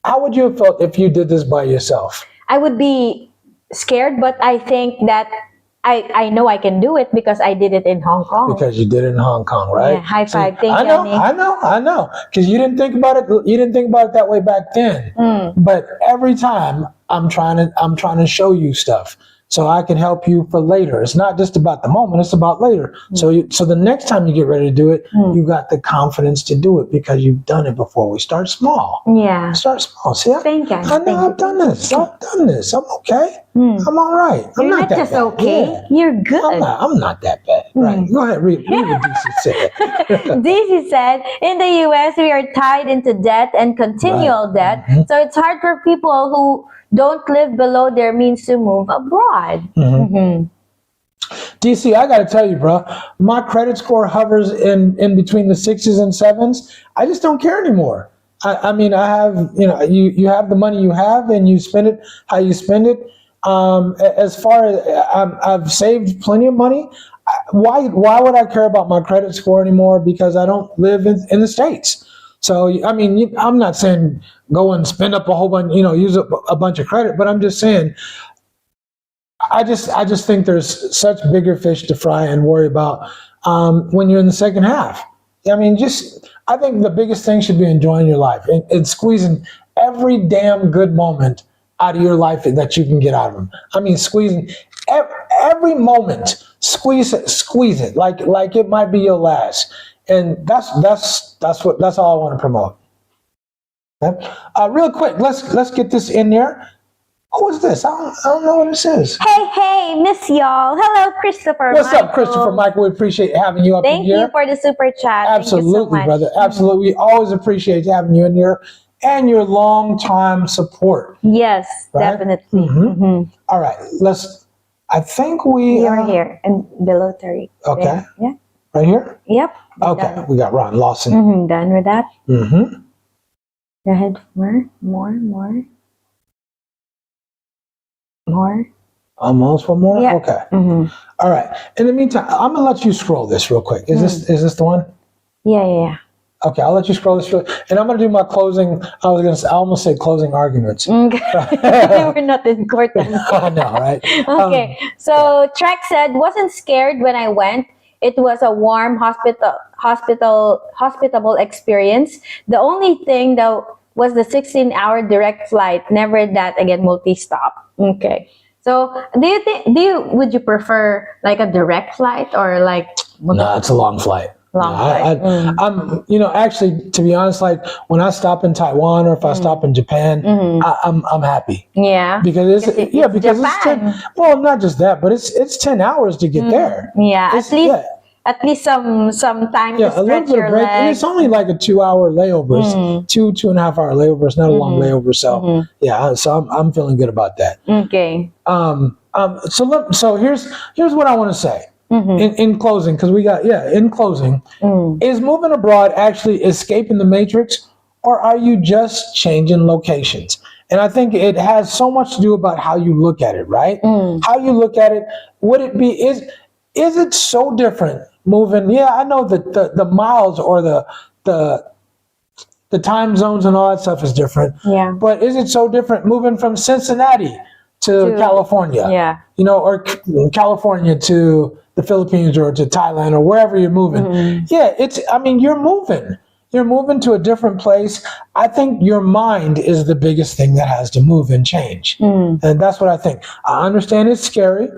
How would you have felt if you did this by yourself? I would be scared, but I think that I know I can do it because I did it in Hong Kong. Because you did it in Hong Kong, right? Yeah, high five. Thank you, I know. Because you didn't think about it. You didn't think about it that way back then. But every time I'm trying to show you stuff so I can help you for later. It's not just about the moment. It's about later. So the next time you get ready to do it, you got the confidence to do it because you've done it before. We start small. Yeah. Start small. See, Thank you. I know I've done this. I'm okay. I'm all right. I'm You're not that just bad. okay. Yeah. You're good. I'm not that bad. Right. Go ahead. Read what DC said. DC said, in the US, we are tied into debt and continual debt. So it's hard for people who don't live below their means to move abroad. DC, I got to tell you, bro, my credit score hovers in between the 6s and 7s. I just don't care anymore. I mean, I have, you have the money you have and you spend it how you spend it. As far as I've saved plenty of money. Why would I care about my credit score anymore? Because I don't live in the States. So, I mean, I'm not saying go and spend up a whole bunch, use up a bunch of credit, but I'm just saying, I just think there's such bigger fish to fry and worry about when you're in the second half. I mean, I think the biggest thing should be enjoying your life and squeezing every damn good moment out of your life that you can get out of them. I mean, squeezing every moment, squeeze it like it might be your last. And that's all I want to promote. Okay? Real quick, let's get this in there. Who is this? I don't know what this is. Hey, miss y'all. Hello, Christopher. What's up, Christopher Michael? We appreciate having you up in here. Thank you for the super chat. Absolutely, Thank you so much. brother. Absolutely. We always appreciate having you in here and your long time support. Yes, Right? definitely. All right, I think we You're here and below 30. Okay. Yeah. Right here? Yep. Okay, Done. we got Ron Lawson. Done with that. Mm-hmm. Go ahead. More. Almost one more? Yeah. Okay. All right. In the meantime, I'm gonna let you scroll this real quick. Is this the one? Yeah. Okay, I'll let you scroll this and I'm gonna do my closing. I almost say closing arguments. Okay. We're not in court anymore. I know, right? Okay. So Trek said, wasn't scared when I went. It was a warm hospitable experience. The only thing that was the 16-hour direct flight. Never that again, multi-stop. Okay. So would you prefer like a direct flight or like? No, it's a long flight. I'm, actually, to be honest, like when I stop in Taiwan or if I stop in Japan, I'm happy. Yeah. Because it's Japan. 10, well, not just that, but it's 10 hours to get there. Yeah. At least some time to a little stretch bit your of break. legs. And it's only like a 2-hour layover. It's 2.5 hour layover. It's not a long layover. So so I'm feeling good about that. Okay. So here's what I want to say. In closing, because in closing, is moving abroad actually escaping the matrix, or are you just changing locations? And I think it has so much to do about how you look at it, right? How you look at it. Would it be, is it so different moving? Yeah, I know that the miles or the time zones and all that stuff is different. Yeah. But is it so different moving from Cincinnati to California? Yeah. You know, or California to the Philippines or to Thailand or wherever you're moving. Yeah, you're moving. You're moving to a different place. I think your mind is the biggest thing that has to move and change. And that's what I think. I understand it's scary,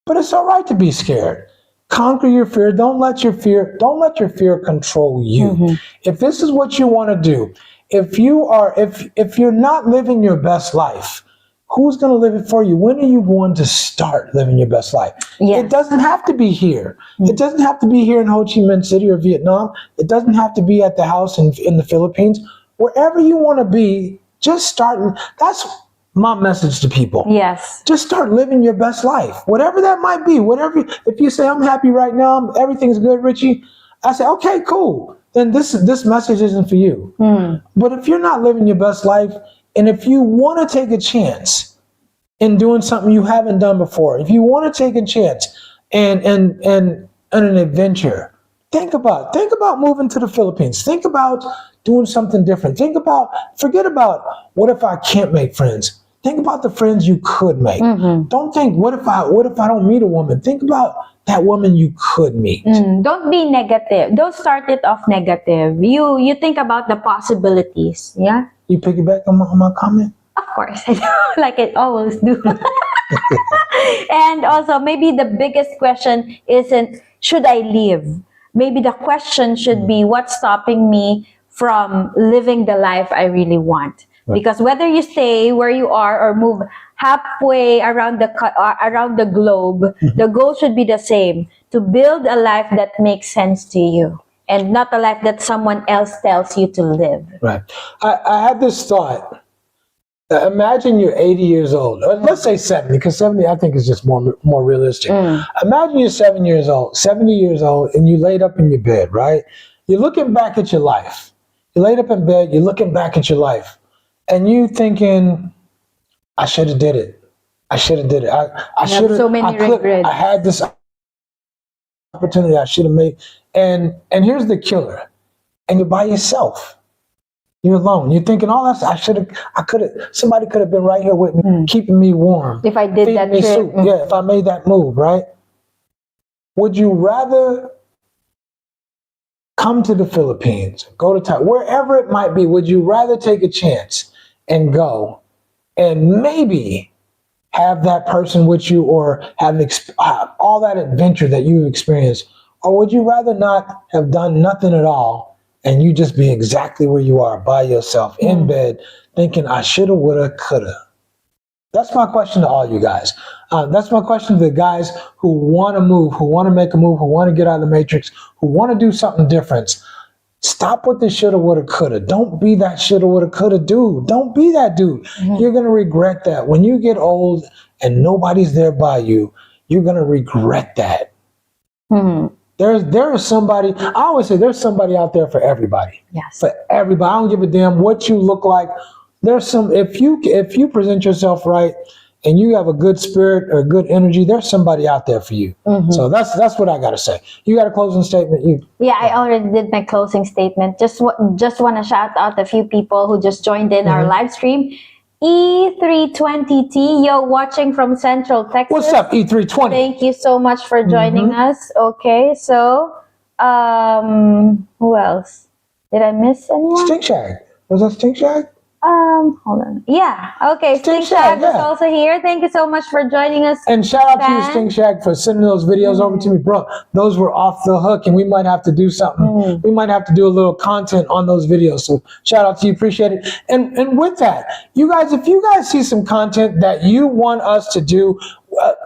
but it's all right to be scared. Conquer your fear. Don't let your fear control you. If this is what you want to do, if you're not living your best life, who's going to live it for you? When are you going to start living your best life? Yes. It doesn't have to be here. It doesn't have to be here in Ho Chi Minh City or Vietnam. It doesn't have to be at the house in the Philippines. Wherever you want to be, just start. That's my message to people. Yes. Just start living your best life. Whatever that might be. If you say, I'm happy right now, everything's good, Richie, I say, okay, cool. Then this message isn't for you. But if you're not living your best life, and if you want to take a chance in doing something you haven't done before, if you want to take a chance and an adventure, think about moving to the Philippines. Think about doing something different. Forget about what if I can't make friends. Think about the friends you could make. Don't think, what if I don't meet a woman? Think about that woman you could meet. Don't be negative. Don't start it off negative. You think about the possibilities. Yeah. You piggyback on my comment? Of course, I do, like I always do. And also, maybe the biggest question isn't, should I leave? Maybe the question should be, what's stopping me from living the life I really want? Right. Because whether you stay where you are or move halfway around the globe, the goal should be the same, to build a life that makes sense to you, and not a life that someone else tells you to live. Right. I had this thought. Imagine you're 80 years old. Or let's say 70, because 70 I think is just more realistic. Imagine you're 70 years old, and you laid up in your bed, right? You're looking back at your life. You laid up in bed, you're looking back at your life, and you thinking, I should have did it. I should have did it. I should have. So many regrets. I had this opportunity I should have made. And here's the killer. And you're by yourself. You're alone. You're thinking, oh, somebody could have been right here with me, keeping me warm. If I did that trip. Yeah, if I made that move, right? Would you rather come to the Philippines, go to Thailand, wherever it might be, would you rather take a chance and go and maybe have that person with you, or have all that adventure that you've experienced? Or would you rather not have done nothing at all and you just be exactly where you are by yourself in bed thinking, I shoulda, woulda, coulda? That's my question to all you guys. That's my question to the guys who want to move, who want to make a move, who want to get out of the matrix, who want to do something different. Stop with the shoulda, woulda, coulda. Don't be that shoulda, woulda, coulda dude. Don't be that dude. You're going to regret that. When you get old and nobody's there by you, you're going to regret that. There is somebody, I always say there's somebody out there for everybody. Yes. For everybody. I don't give a damn what you look like. If you present yourself right and you have a good spirit or good energy, there's somebody out there for you. So that's what I got to say. You got a closing statement? Yeah, I already did my closing statement. Just want to shout out a few people who just joined in our live stream. E320T, yo, watching from Central Texas. What's up, E320? Thank you so much for joining us. Okay, so who else? Did I miss anyone? Stink Shag. Was that Stink Shag? Hold on. Yeah. Okay. Stink Shag is also here. Thank you so much for joining us. And shout out to you, Stink Shag, for sending those videos over to me, bro. Those were off the hook, and we might have to do something. We might have to do a little content on those videos. So shout out to you. Appreciate it. And with that, you guys, if you guys see some content that you want us to do,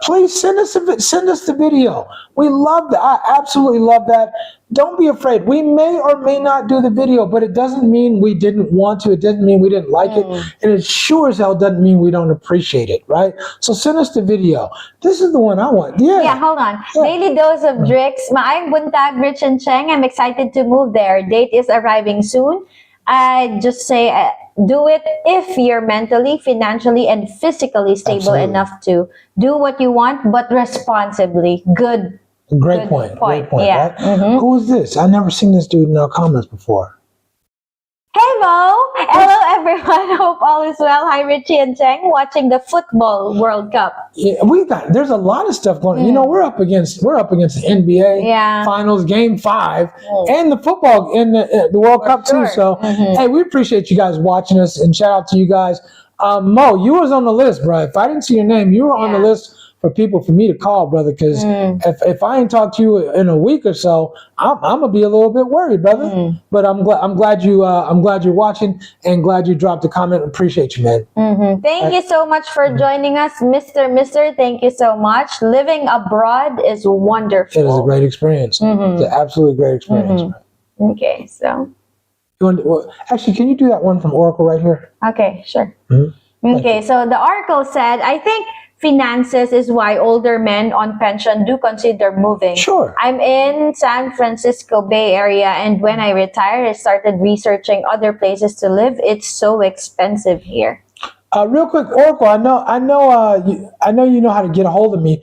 please send us the video. We love that. I absolutely love that. Don't be afraid. We may or may not do the video, but it doesn't mean we didn't want to. It doesn't mean we didn't like it. And it sure as hell doesn't mean we don't appreciate it, right? So send us the video. This is the one I want. Yeah, hold on. Yeah. Daily dose of Drix. Maayong buntag, Rich and Cheng. I'm excited to move there. Date is arriving soon. I just say do it if you're mentally, financially, and physically stable enough to do what you want, but responsibly. Great point. Great point. Yeah. Right? Who is this? I've never seen this dude in our comments before. Hey Mo! Hello everyone. Hope all is well. Hi Richie and Cheng watching the football World Cup. Yeah, there's a lot of stuff going on. You know, we're up against the NBA Finals Game 5 and the football in the World Cup too. So hey, we appreciate you guys watching us and shout out to you guys. Mo, you was on the list, bro. If I didn't see your name, you were on the list for people for me to call, brother, because if I ain't talked to you in a week or so, I'm gonna be a little bit worried, brother. But I'm glad you're watching and glad you dropped a comment. Appreciate you, man. Thank you so much for joining us, Mr. Thank you so much. Living abroad is wonderful. It is a great experience. It's an absolutely great experience. Man. Okay, so actually, can you do that one from Oracle right here? Okay, sure. Okay, so the Oracle said, I think finances is why older men on pension do consider moving. Sure. I'm in San Francisco Bay Area, and when I retired, I started researching other places to live. It's so expensive here. Real quick, Oracle, I know you know how to get a hold of me.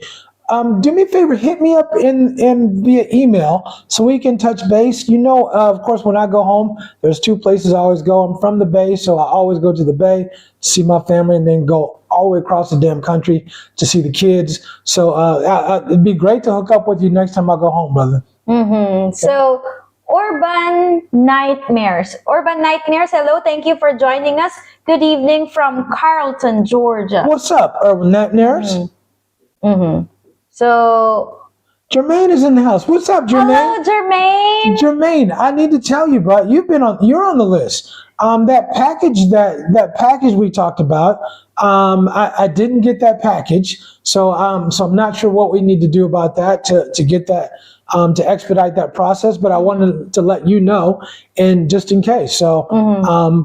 Do me a favor, hit me up in via email so we can touch base. You know, of course, when I go home, there's two places I always go. I'm from the Bay, so I always go to the Bay to see my family and then go all the way across the damn country to see the kids. So it'd be great to hook up with you next time I go home, brother. So Urban Nightmares, hello, thank you for joining us. Good evening from Carlton, Georgia. What's up, Urban Nightmares? So Jermaine is in the house. What's up, Jermaine? hello, Jermaine. Jermaine, I need to tell you, bro, you're on the list. That package we talked about, I didn't get that package, so I'm not sure what we need to do about that to get that, to expedite that process. But I wanted to let you know, and just in case. So,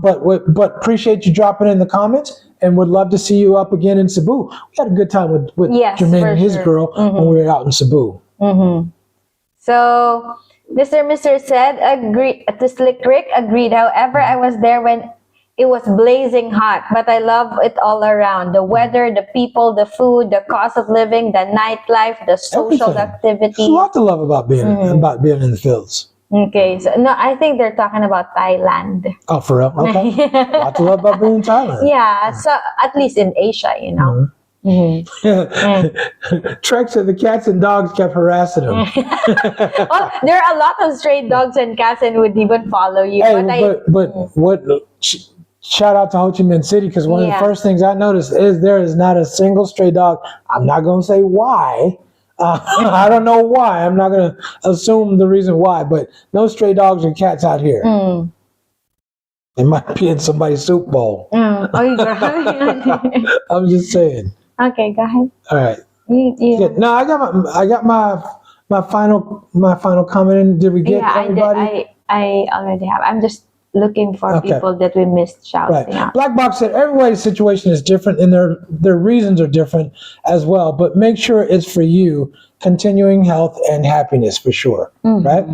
but appreciate you dropping in the comments, and would love to see you up again in Cebu. We had a good time with Jermaine and his girl when we were out in Cebu. So Mr. said, agree to Slick Rick, agreed. However, I was there when it was blazing hot, but I love it all around. The weather, the people, the food, the cost of living, the nightlife, the social activities. There's a lot to love about being in the fields. Okay, so no, I think they're talking about Thailand. Oh, for real? Okay. A lot to love about being in Thailand. Yeah, so at least in Asia, you know. Trek said the cats and dogs kept harassing him. Well, there are a lot of stray dogs and cats and would even follow you. Hey, but what? Shout out to Ho Chi Minh City, because one of the first things I noticed is there is not a single stray dog. I'm not going to say why. I don't know why. I'm not going to assume the reason why, but no stray dogs or cats out here. They might be in somebody's soup bowl. I'm just saying. Okay, go ahead. All right. No, I got my final comment in. Did we get everybody? I already have. I'm just looking for people that we missed shouting out. Black Box said everybody's situation is different and their reasons are different as well, but make sure it's for you, continuing health and happiness for sure. Right?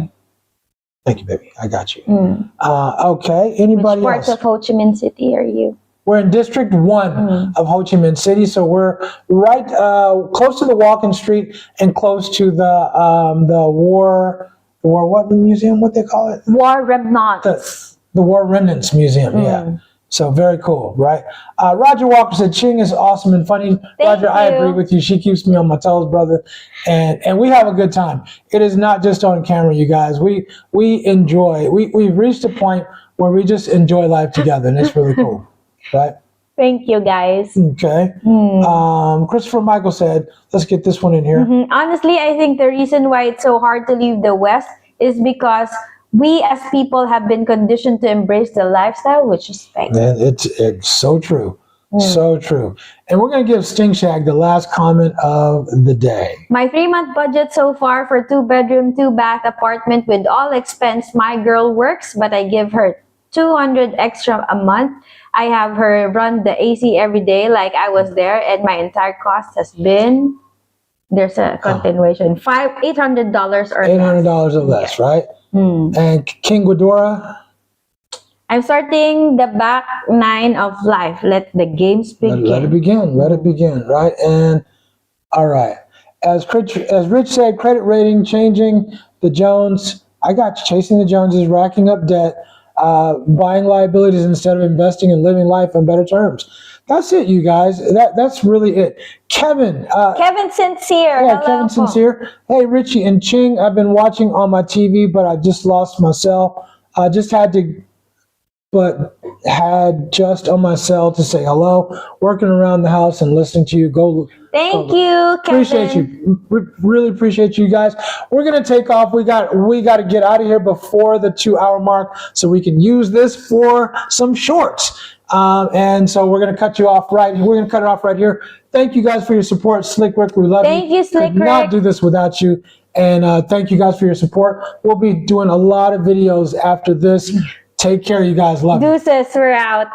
Thank you, baby. I got you. Okay. Anybody Which parts else? of Ho Chi Minh City are you? We're in District 1 of Ho Chi Minh City, so we're right close to the Walking Street and close to the War what museum? What they call it? War Remnants. The War Remnants Museum. Yeah. So very cool, right? Roger Walker said Ching is awesome and funny. Roger, I agree with you. She keeps me on my toes, brother, and we have a good time. It is not just on camera, you guys. We enjoy. We've reached a point where we just enjoy life together, and it's really cool. Right? Thank you, guys. Okay. Christopher Michael said, let's get this one in here. Honestly, I think the reason why it's so hard to leave the West is because we as people have been conditioned to embrace the lifestyle, which is fake. And it's so true. So true. And we're going to give Sting Shag the last comment of the day. My 3-month budget so far for 2-bedroom, 2-bath apartment with all expense. My girl works, but I give her 200 extra a month. I have her run the AC every day like I was there, and my entire cost has been, there's a continuation, $800 or $800 or less, right? And King Ghidorah? I'm starting the back 9 of life. Let the games begin. Let it begin. Let it begin, right? And all right. As Rich said, credit rating changing. The Jones, I got you. Chasing the Joneses, racking up debt, buying liabilities instead of investing and living life on better terms. That's it, you guys. That's really it. Kevin. Kevin Sincere. Yeah, Hello Kevin po. Sincere. Hey, Richie and Ching. I've been watching on my TV, but I just lost my cell. I just had just on my cell to say hello, working around the house and listening to you. Thank you, Kevin. Appreciate you. Really appreciate you guys. We're going to take off. We got to get out of here before the 2-hour mark so we can use this for some shorts. And so we're going to cut you off We're going to cut it off right here. Thank you guys for your support. Slick Rick, we love you. Thank you, Slick Could not do this without you. And thank you guys for your support. We'll be doing a lot of videos after this. Take care, you guys. Love you. Deuces, we're out.